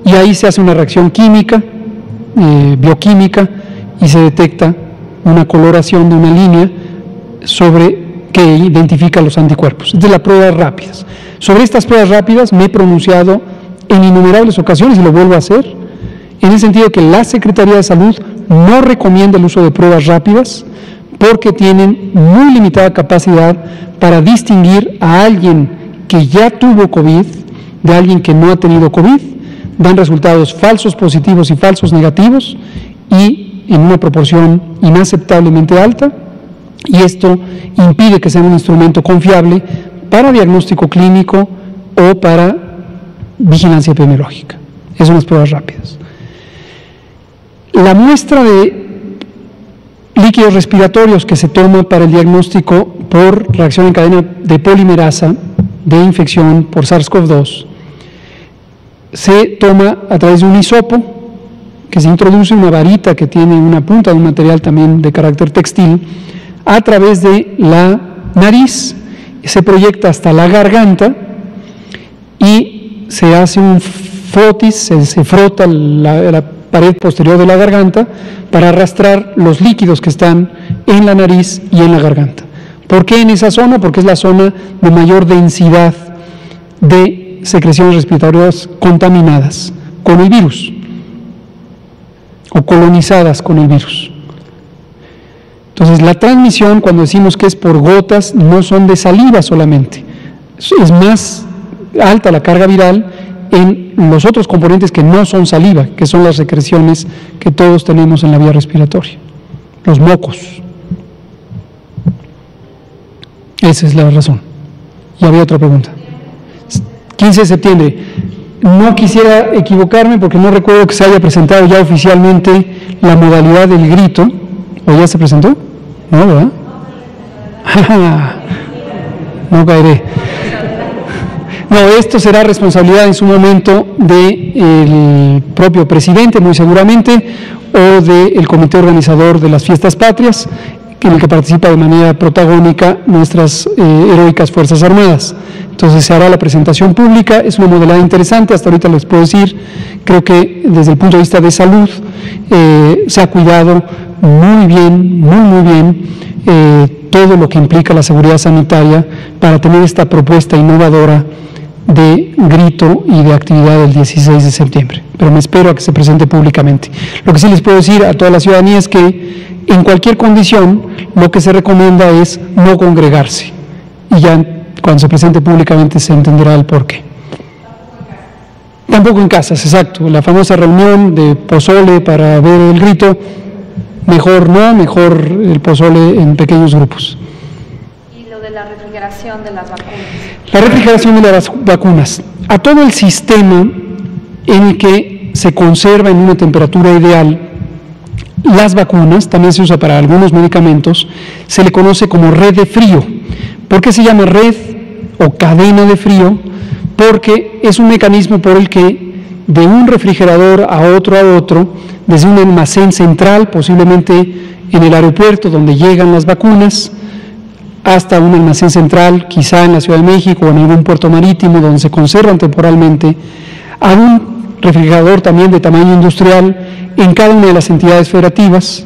y ahí se hace una reacción química, bioquímica, y se detecta una coloración de una línea que identifica los anticuerpos. Es de las pruebas rápidas. Sobre estas pruebas rápidas me he pronunciado en innumerables ocasiones y lo vuelvo a hacer, en el sentido que la Secretaría de Salud no recomienda el uso de pruebas rápidas porque tienen muy limitada capacidad para distinguir a alguien que ya tuvo COVID de alguien que no ha tenido COVID. Dan resultados falsos positivos y falsos negativos y en una proporción inaceptablemente alta, y esto impide que sea un instrumento confiable para diagnóstico clínico o para vigilancia epidemiológica. Esas son las pruebas rápidas. La muestra de líquidos respiratorios que se toma para el diagnóstico por reacción en cadena de polimerasa de infección por SARS-CoV-2 se toma a través de un hisopo que se introduce una varita que tiene una punta de un material también de carácter textil a través de la nariz, se proyecta hasta la garganta y se hace un frotis, se frota la pared posterior de la garganta para arrastrar los líquidos que están en la nariz y en la garganta. ¿Por qué en esa zona? Porque es la zona de mayor densidad de secreciones respiratorias contaminadas con el virus o colonizadas con el virus. Entonces, la transmisión, cuando decimos que es por gotas, no son de saliva solamente, es más alta la carga viral en los otros componentes que no son saliva, que son las secreciones que todos tenemos en la vía respiratoria, los mocos. Esa es la razón. Y había otra pregunta. 15 de septiembre. No quisiera equivocarme porque no recuerdo que se haya presentado ya oficialmente la modalidad del grito. ¿O ya se presentó? No, ¿verdad? No caeré. No, esto será responsabilidad en su momento del propio presidente, muy seguramente, o del comité organizador de las fiestas patrias, en el que participa de manera protagónica nuestras heroicas Fuerzas Armadas. Entonces se hará la presentación pública, es una modalidad interesante, hasta ahorita les puedo decir, creo que desde el punto de vista de salud se ha cuidado muy bien todo lo que implica la seguridad sanitaria para tener esta propuesta innovadora de grito y de actividad del 16 de septiembre, pero me espero a que se presente públicamente. Lo que sí les puedo decir a toda la ciudadanía es que en cualquier condición lo que se recomienda es no congregarse, y ya cuando se presente públicamente se entenderá el porqué. Tampoco en casas, exacto, la famosa reunión de pozole para ver el grito, mejor no, mejor el pozole en pequeños grupos. ¿Y lo de la refrigeración de las vacunas? La refrigeración de las vacunas. A todo el sistema en el que se conserva en una temperatura ideal las vacunas, también se usa para algunos medicamentos, se le conoce como red de frío. ¿Por qué se llama red o cadena de frío? Porque es un mecanismo por el que de un refrigerador a otro, desde un almacén central, posiblemente en el aeropuerto donde llegan las vacunas, hasta un almacén central, quizá en la Ciudad de México o en algún puerto marítimo donde se conservan temporalmente, a un refrigerador también de tamaño industrial en cada una de las entidades federativas,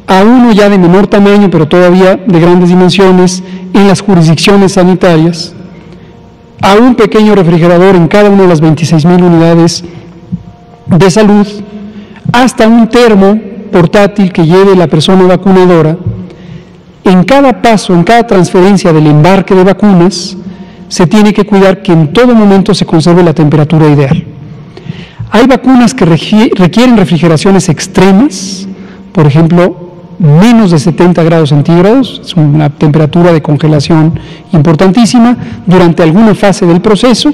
a uno ya de menor tamaño, pero todavía de grandes dimensiones, en las jurisdicciones sanitarias, a un pequeño refrigerador en cada una de las 26,000 unidades de salud, hasta un termo portátil que lleve la persona vacunadora. En cada paso, en cada transferencia del embarque de vacunas, se tiene que cuidar que en todo momento se conserve la temperatura ideal. Hay vacunas que requieren refrigeraciones extremas, por ejemplo, menos de 70 grados centígrados, es una temperatura de congelación importantísima durante alguna fase del proceso.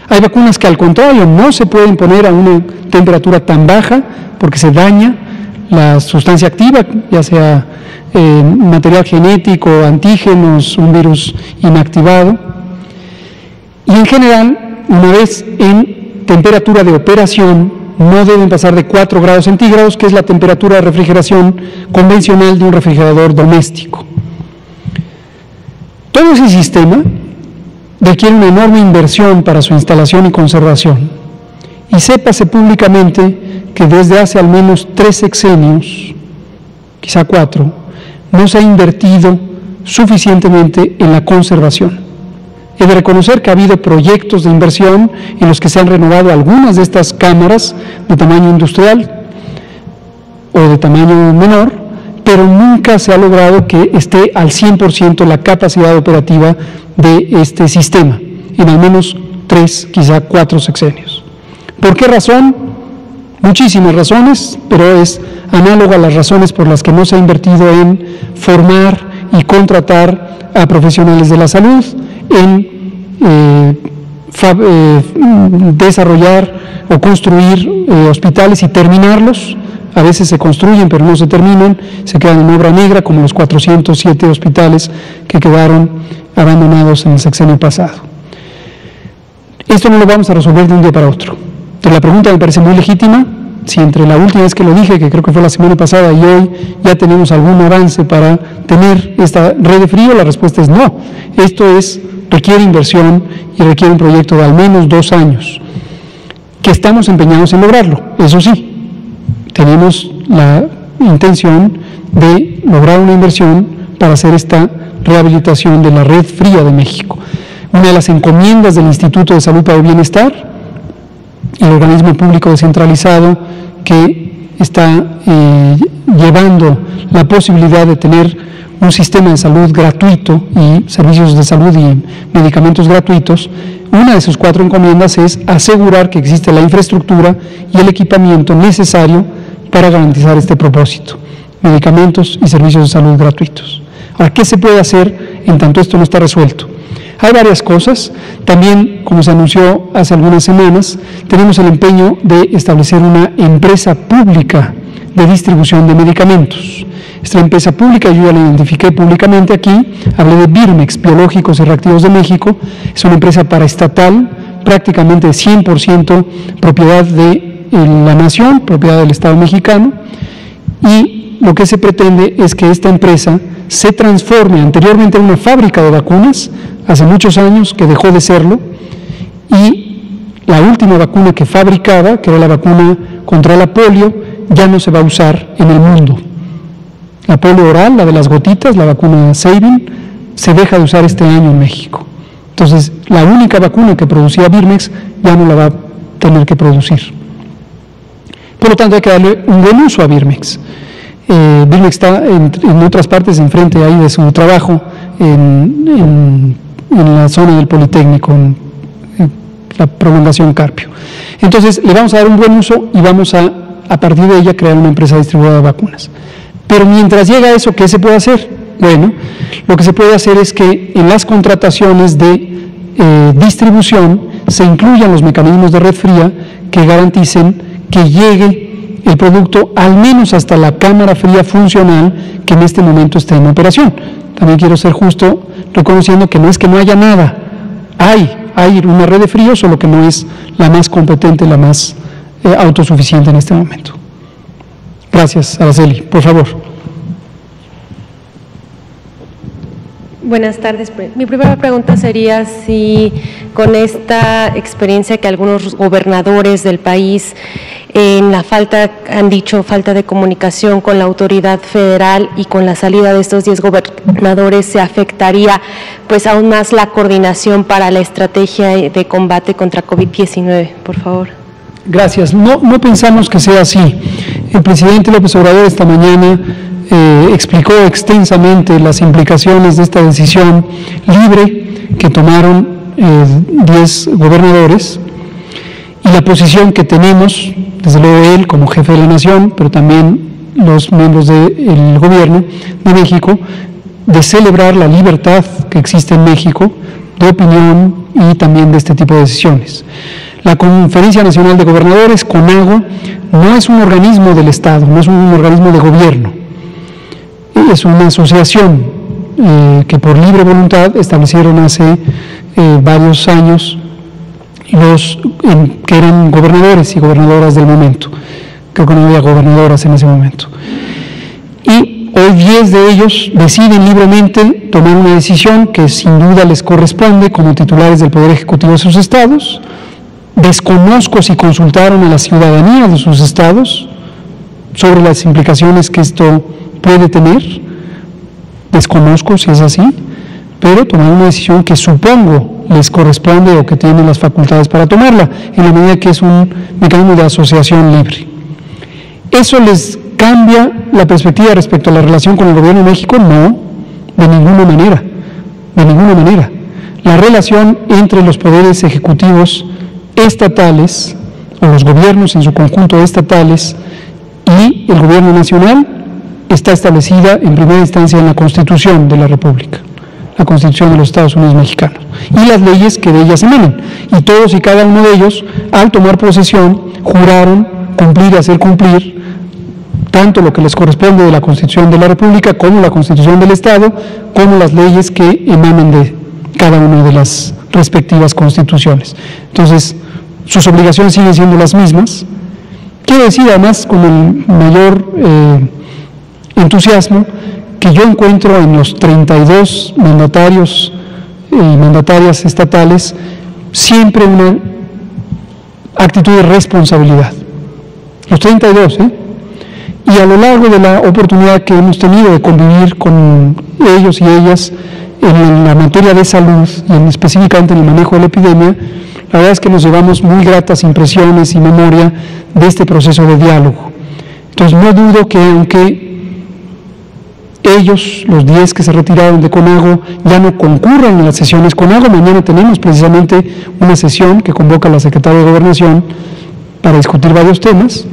Hay vacunas que al contrario no se pueden poner a una temperatura tan baja porque se daña la sustancia activa, ya sea material genético, antígenos, un virus inactivado. Y en general, una vez en temperatura de operación, no deben pasar de 4 grados centígrados, que es la temperatura de refrigeración convencional de un refrigerador doméstico. Todo ese sistema requiere una enorme inversión para su instalación y conservación. Y sépase públicamente que desde hace al menos 3 sexenios, quizá 4, no se ha invertido suficientemente en la conservación. He de reconocer que ha habido proyectos de inversión en los que se han renovado algunas de estas cámaras de tamaño industrial o de tamaño menor, pero nunca se ha logrado que esté al 100% la capacidad operativa de este sistema, en al menos 3, quizá 4 sexenios. ¿Por qué razón? Muchísimas razones, pero es análoga a las razones por las que no se ha invertido en formar y contratar a profesionales de la salud, en desarrollar o construir hospitales y terminarlos. A veces se construyen pero no se terminan, se quedan en obra negra, como los 407 hospitales que quedaron abandonados en el sexenio pasado. Esto no lo vamos a resolver de un día para otro. Entonces la pregunta me parece muy legítima. Si entre la última vez que lo dije, que creo que fue la semana pasada, y hoy ya tenemos algún avance para tener esta red de frío, la respuesta es no. Esto requiere inversión y requiere un proyecto de al menos 2 años, que estamos empeñados en lograrlo. Eso sí, tenemos la intención de lograr una inversión para hacer esta rehabilitación de la red fría de México. Una de las encomiendas del Instituto de Salud para el Bienestar, el organismo público descentralizado que está llevando la posibilidad de tener un sistema de salud gratuito y servicios de salud y medicamentos gratuitos, una de sus 4 encomiendas es asegurar que existe la infraestructura y el equipamiento necesario para garantizar este propósito, medicamentos y servicios de salud gratuitos. Ahora, ¿qué se puede hacer en tanto esto no está resuelto? Hay varias cosas. También, como se anunció hace algunas semanas, tenemos el empeño de establecer una empresa pública de distribución de medicamentos. Esta empresa pública, yo ya la identifiqué públicamente aquí, hablé de Birmex, Biológicos y Reactivos de México. Es una empresa paraestatal, prácticamente 100% propiedad de la nación, propiedad del Estado mexicano, y lo que se pretende es que esta empresa se transforme. Anteriormente en una fábrica de vacunas, hace muchos años que dejó de serlo, y la última vacuna que fabricaba, que era la vacuna contra la polio, ya no se va a usar en el mundo. La polio oral, la de las gotitas, la vacuna Sabin, se deja de usar este año en México. Entonces, la única vacuna que producía Birmex ya no la va a tener que producir. Por lo tanto, hay que darle un buen uso a Birmex. Birmex está en otras partes, enfrente ahí de su trabajo, en la zona del Politécnico, en la prolongación Carpio. Entonces, le vamos a dar un buen uso y vamos a partir de ella, crear una empresa distribuidora de vacunas. Pero mientras llega eso, ¿qué se puede hacer? Bueno, lo que se puede hacer es que en las contrataciones de distribución se incluyan los mecanismos de red fría que garanticen que llegue el producto al menos hasta la cámara fría funcional que en este momento está en operación. También quiero ser justo reconociendo que no es que no haya nada, hay una red de frío, solo que no es la más competente, la más autosuficiente en este momento. Gracias, Araceli, por favor. Buenas tardes. Mi primera pregunta sería si con esta experiencia que algunos gobernadores del país han dicho falta de comunicación con la autoridad federal y con la salida de estos 10 gobernadores se afectaría pues aún más la coordinación para la estrategia de combate contra COVID-19, por favor. Gracias. No pensamos que sea así. El presidente López Obrador esta mañana explicó extensamente las implicaciones de esta decisión libre que tomaron 10 gobernadores y la posición que tenemos, desde luego él como jefe de la nación, pero también los miembros del gobierno de México, de celebrar la libertad que existe en México de opinión y también de este tipo de decisiones. La Conferencia Nacional de Gobernadores, CONAGO, no es un organismo del Estado, no es un organismo de gobierno, es una asociación que por libre voluntad establecieron hace varios años los que eran gobernadores y gobernadoras del momento. Creo que no había gobernadoras en ese momento. Y Hoy 10 de ellos deciden libremente tomar una decisión que sin duda les corresponde como titulares del Poder Ejecutivo de sus estados. Desconozco si consultaron a la ciudadanía de sus estados sobre las implicaciones que esto puede tener. Desconozco si es así, pero tomaron una decisión que supongo les corresponde o que tienen las facultades para tomarla, en la medida que es un mecanismo de asociación libre. ¿Eso les cambia la perspectiva respecto a la relación con el Gobierno de México? No, de ninguna manera, de ninguna manera. La relación entre los poderes ejecutivos estatales, o los gobiernos en su conjunto estatales, y el Gobierno nacional está establecida en primera instancia en la Constitución de la República, la Constitución de los Estados Unidos Mexicanos, y las leyes que de ellas emanan. Y todos y cada uno de ellos, al tomar posesión, juraron cumplir y hacer cumplir tanto lo que les corresponde de la Constitución de la República como la Constitución del Estado, como las leyes que emanan de cada una de las respectivas constituciones. Entonces, sus obligaciones siguen siendo las mismas. Quiero decir además con el mayor entusiasmo que yo encuentro en los 32 mandatarios y mandatarias estatales siempre una actitud de responsabilidad. Los 32, Y a lo largo de la oportunidad que hemos tenido de convivir con ellos y ellas en la materia de salud y específicamente en el manejo de la epidemia, la verdad es que nos llevamos muy gratas impresiones y memoria de este proceso de diálogo. Entonces no dudo que aunque ellos, los 10 que se retiraron de CONAGO, ya no concurran en las sesiones CONAGO, mañana tenemos precisamente una sesión que convoca la Secretaría de Gobernación para discutir varios temas.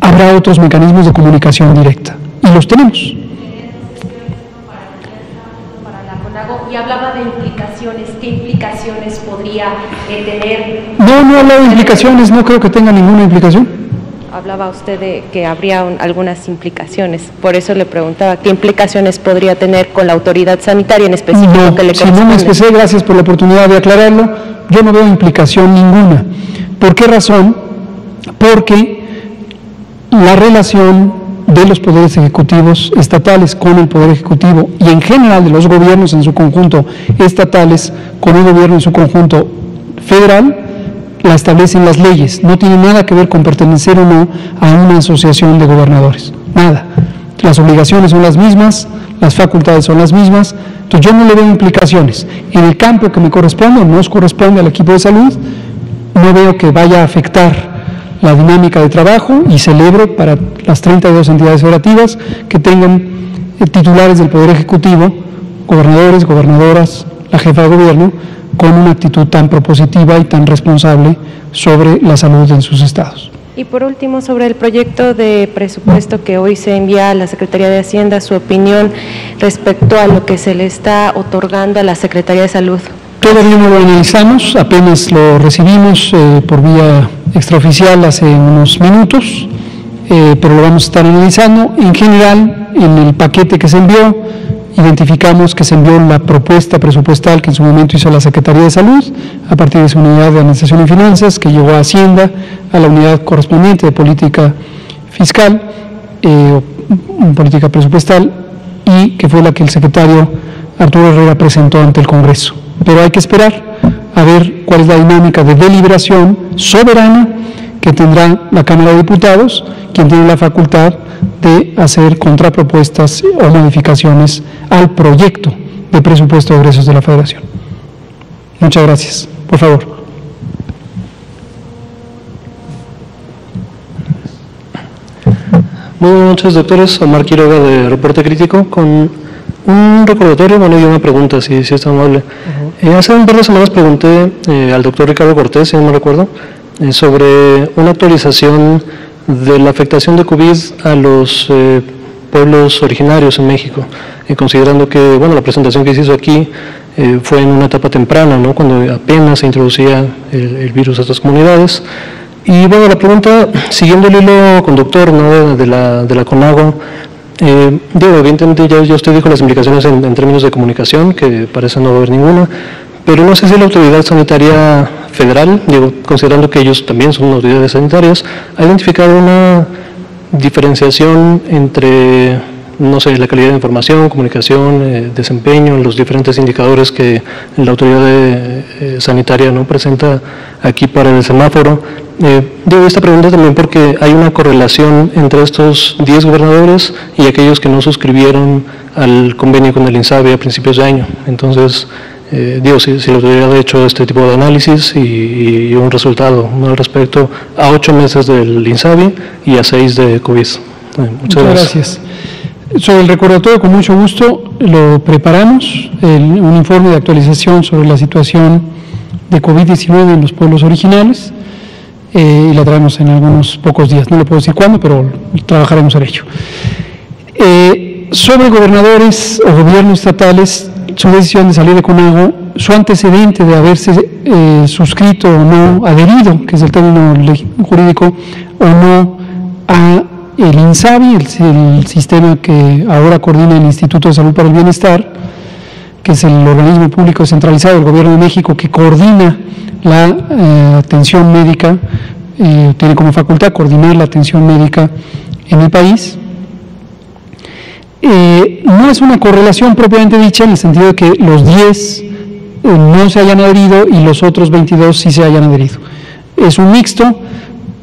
Habrá otros mecanismos de comunicación directa, y los tenemos. Y hablaba de implicaciones, ¿qué implicaciones podría tener? No he hablado de implicaciones, no creo que tenga ninguna implicación. Hablaba usted de que habría algunas implicaciones, por eso le preguntaba, ¿qué implicaciones podría tener con la autoridad sanitaria en específico que le corresponde? Si no me expresé, gracias por la oportunidad de aclararlo, yo no veo implicación ninguna. ¿Por qué razón? Porque la relación de los poderes ejecutivos estatales con el Poder Ejecutivo y en general de los gobiernos en su conjunto estatales con el gobierno en su conjunto federal, la establecen las leyes. No tiene nada que ver con pertenecer o no a una asociación de gobernadores. Nada. Las obligaciones son las mismas, las facultades son las mismas, entonces yo no le veo implicaciones. En el campo que me corresponde o nos corresponde al equipo de salud, no veo que vaya a afectar la dinámica de trabajo y celebro para las 32 entidades federativas que tengan titulares del Poder Ejecutivo, gobernadores, gobernadoras, la jefa de gobierno, con una actitud tan propositiva y tan responsable sobre la salud en sus estados. Y por último, sobre el proyecto de presupuesto que hoy se envía a la Secretaría de Hacienda, su opinión respecto a lo que se le está otorgando a la Secretaría de Salud. Todavía no lo analizamos, apenas lo recibimos por vía extraoficial hace unos minutos, pero lo vamos a estar analizando. En general, en el paquete que se envió, identificamos que se envió la propuesta presupuestal que en su momento hizo la Secretaría de Salud, a partir de su unidad de Administración y Finanzas, que llegó a Hacienda, a la unidad correspondiente de Política Fiscal, Política Presupuestal, y que fue la que el secretario Arturo Herrera presentó ante el Congreso. Pero hay que esperar a ver cuál es la dinámica de deliberación soberana que tendrá la Cámara de Diputados, quien tiene la facultad de hacer contrapropuestas o modificaciones al proyecto de presupuesto de egresos de la Federación. Muchas gracias. Por favor. Muy buenas noches, doctores. Omar Quiroga, de Reporte Crítico, con un recordatorio, y una pregunta, si es tan amable. Hace un par de semanas pregunté al doctor Ricardo Cortés, si no me recuerdo, sobre una actualización de la afectación de COVID a los pueblos originarios en México, considerando que la presentación que se hizo aquí fue en una etapa temprana, cuando apenas se introducía el virus a estas comunidades. Y la pregunta, siguiendo el hilo conductor de la CONAGO, evidentemente ya usted dijo las implicaciones en términos de comunicación, que parece no haber ninguna, pero no sé si la autoridad sanitaria federal, considerando que ellos también son autoridades sanitarias, ha identificado una diferenciación entre no sé, la calidad de información, comunicación, desempeño, los diferentes indicadores que la autoridad sanitaria no presenta aquí para el semáforo. Digo esta pregunta también porque hay una correlación entre estos 10 gobernadores y aquellos que no suscribieron al convenio con el INSABI a principios de año. Entonces, digo, si la autoridad ha hecho este tipo de análisis y un resultado, ¿no?, respecto a 8 meses del INSABI y a 6 de COVID. Muchas gracias. Sobre el recordatorio, con mucho gusto, lo preparamos, un informe de actualización sobre la situación de COVID-19 en los pueblos originales, y la traemos en algunos pocos días. No le puedo decir cuándo, pero trabajaremos en ello. Sobre gobernadores o gobiernos estatales, su decisión de salir de CONAGO, su antecedente de haberse suscrito o no, adherido, que es el término jurídico, o no a el INSABI, el sistema que ahora coordina el Instituto de Salud para el Bienestar, que es el organismo público centralizado del Gobierno de México que coordina la atención médica, tiene como facultad coordinar la atención médica en el país. No es una correlación propiamente dicha, en el sentido de que los 10 no se hayan adherido y los otros 22 sí se hayan adherido. Es un mixto.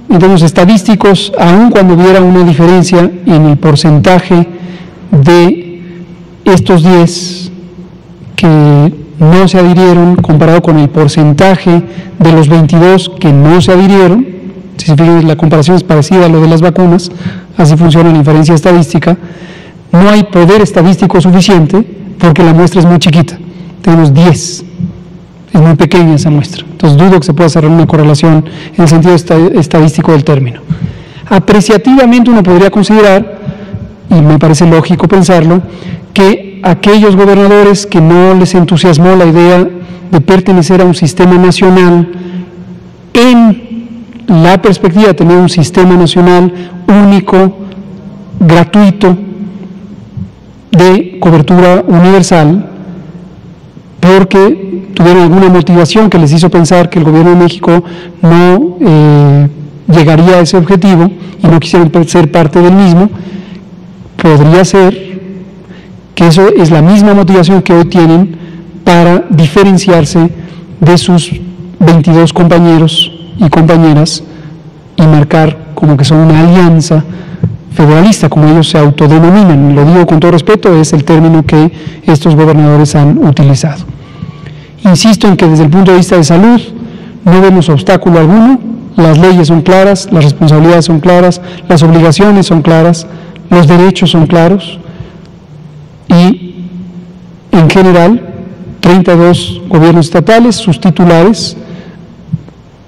En términos estadísticos, aun cuando hubiera una diferencia en el porcentaje de estos 10 que no se adhirieron comparado con el porcentaje de los 22 que no se adhirieron, si se fijan, la comparación es parecida a lo de las vacunas, así funciona la inferencia estadística, no hay poder estadístico suficiente porque la muestra es muy chiquita, tenemos 10. Es muy pequeña esa muestra, entonces dudo que se pueda hacer una correlación en el sentido estadístico del término. Apreciativamente uno podría considerar, y me parece lógico pensarlo, que aquellos gobernadores que no les entusiasmó la idea de pertenecer a un sistema nacional, en la perspectiva de tener un sistema nacional único, gratuito, de cobertura universal, porque tuvieron alguna motivación que les hizo pensar que el Gobierno de México no llegaría a ese objetivo y no quisieran ser parte del mismo, podría ser que eso es la misma motivación que hoy tienen para diferenciarse de sus 22 compañeros y compañeras y marcar como que son una alianza federalista, como ellos se autodenominan. Lo digo con todo respeto, es el término que estos gobernadores han utilizado. Insisto en que desde el punto de vista de salud no vemos obstáculo alguno, las leyes son claras, las responsabilidades son claras, las obligaciones son claras, los derechos son claros y en general 32 gobiernos estatales, sus titulares,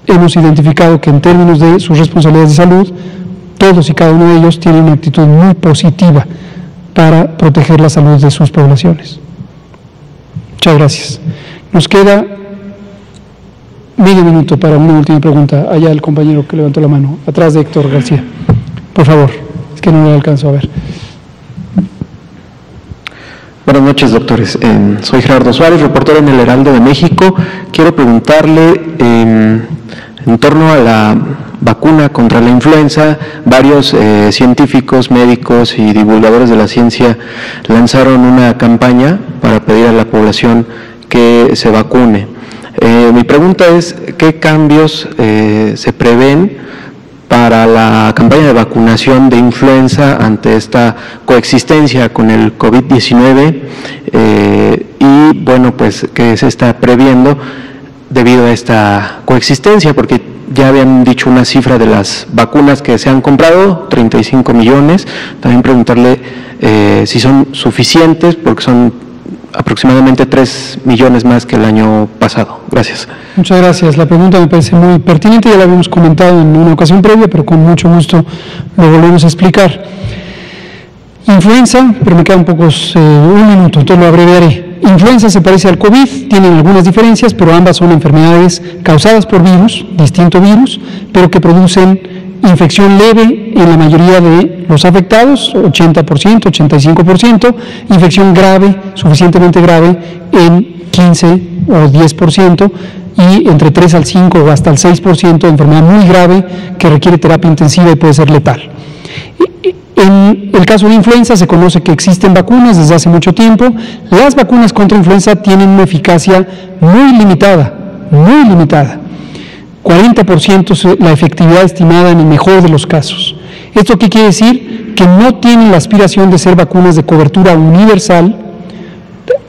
hemos identificado que en términos de sus responsabilidades de salud, todos y cada uno de ellos tienen una actitud muy positiva para proteger la salud de sus poblaciones. Muchas gracias. Nos queda medio minuto para una última pregunta. Allá el compañero que levantó la mano, atrás de Héctor García. Por favor, es que no lo alcanzo a ver. Buenas noches, doctores. Soy Gerardo Suárez, reportero en el Heraldo de México. Quiero preguntarle en torno a la vacuna contra la influenza. Varios científicos, médicos y divulgadores de la ciencia lanzaron una campaña para pedir a la población que se vacune. Mi pregunta es, ¿qué cambios se prevén para la campaña de vacunación de influenza ante esta coexistencia con el COVID-19? Y bueno, pues, ¿qué se está previendo debido a esta coexistencia? Porque ya habían dicho una cifra de las vacunas que se han comprado, 35 millones. También preguntarle si son suficientes, porque son aproximadamente 3 millones más que el año pasado. Gracias. Muchas gracias. La pregunta me parece muy pertinente, ya la habíamos comentado en una ocasión previa, pero con mucho gusto lo volvemos a explicar. Influenza, pero me quedan un minuto, entonces lo abreviaré. Influenza se parece al COVID, tienen algunas diferencias, pero ambas son enfermedades causadas por virus, distinto virus, pero que producen infección leve en la mayoría de los afectados, 80%, 85%, infección grave, suficientemente grave, en 15 o 10%, y entre 3 al 5 o hasta el 6% de enfermedad muy grave que requiere terapia intensiva y puede ser letal. En el caso de influenza se conoce que existen vacunas desde hace mucho tiempo. Las vacunas contra influenza tienen una eficacia muy limitada, 40% es la efectividad estimada en el mejor de los casos. ¿Esto qué quiere decir? Que no tienen la aspiración de ser vacunas de cobertura universal,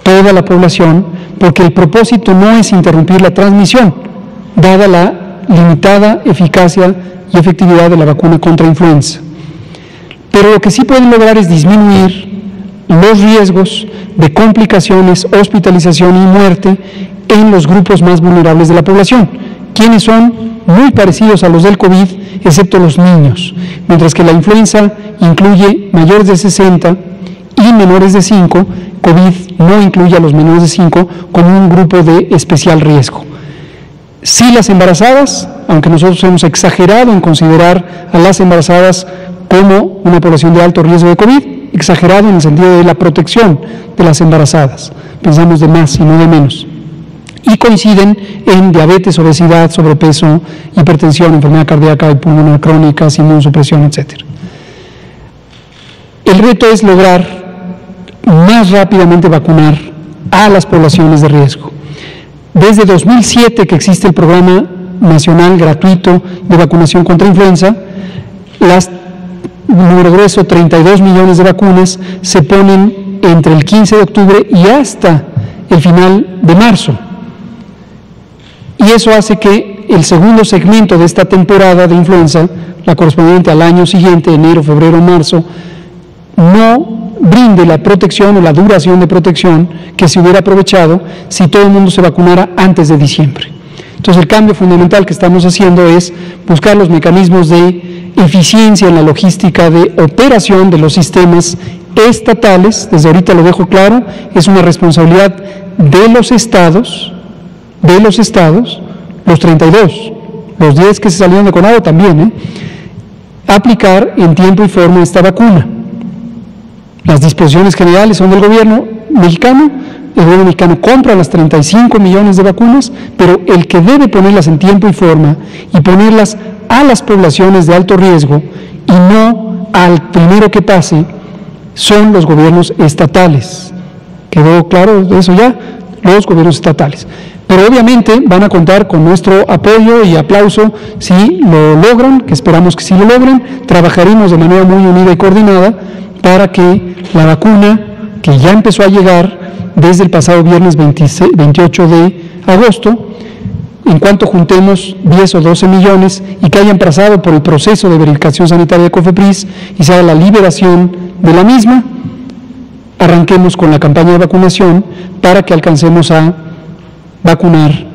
toda la población, porque el propósito no es interrumpir la transmisión, dada la limitada eficacia y efectividad de la vacuna contra influenza. Pero lo que sí pueden lograr es disminuir los riesgos de complicaciones, hospitalización y muerte en los grupos más vulnerables de la población, quienes son muy parecidos a los del COVID, excepto los niños, mientras que la influenza incluye mayores de 60 y menores de 5, COVID no incluye a los menores de 5 como un grupo de especial riesgo. Sí, las embarazadas, aunque nosotros hemos exagerado en considerar a las embarazadas como una población de alto riesgo de COVID, exagerado en el sentido de la protección de las embarazadas, pensamos de más y no de menos, y coinciden en diabetes, obesidad, sobrepeso, hipertensión, enfermedad cardíaca y pulmonar crónica, inmunosupresión, etc. El reto es lograr más rápidamente vacunar a las poblaciones de riesgo. Desde 2007 que existe el Programa Nacional Gratuito de Vacunación contra Influenza, número grueso, 32 millones de vacunas se ponen entre el 15 de octubre y hasta el final de marzo. Y eso hace que el segundo segmento de esta temporada de influenza, la correspondiente al año siguiente, enero, febrero, marzo, no brinde la protección o la duración de protección que se hubiera aprovechado si todo el mundo se vacunara antes de diciembre. Entonces, el cambio fundamental que estamos haciendo es buscar los mecanismos de eficiencia en la logística de operación de los sistemas estatales. Desde ahorita lo dejo claro, es una responsabilidad de los estados, los 32, los 10 que se salieron de Conado también, aplicar en tiempo y forma esta vacuna. Las disposiciones generales son del gobierno mexicano. El gobierno mexicano compra las 35 millones de vacunas, pero el que debe ponerlas en tiempo y forma y ponerlas a las poblaciones de alto riesgo y no al primero que pase son los gobiernos estatales. ¿Quedó claro eso ya? Los gobiernos estatales. Pero obviamente van a contar con nuestro apoyo y aplauso si lo logran, que esperamos que sí lo logren. Trabajaremos de manera muy unida y coordinada para que la vacuna, que ya empezó a llegar desde el pasado viernes 28 de agosto, en cuanto juntemos 10 o 12 millones y que hayan pasado por el proceso de verificación sanitaria de COFEPRIS y se haga la liberación de la misma, arranquemos con la campaña de vacunación para que alcancemos a vacunar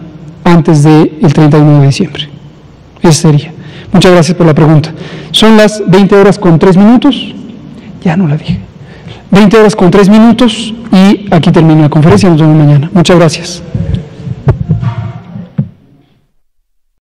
antes del 31 de diciembre. Eso sería. Muchas gracias por la pregunta. Son las 20:03. Ya no la dije. 20:03 y aquí termina la conferencia. Nos vemos mañana. Muchas gracias.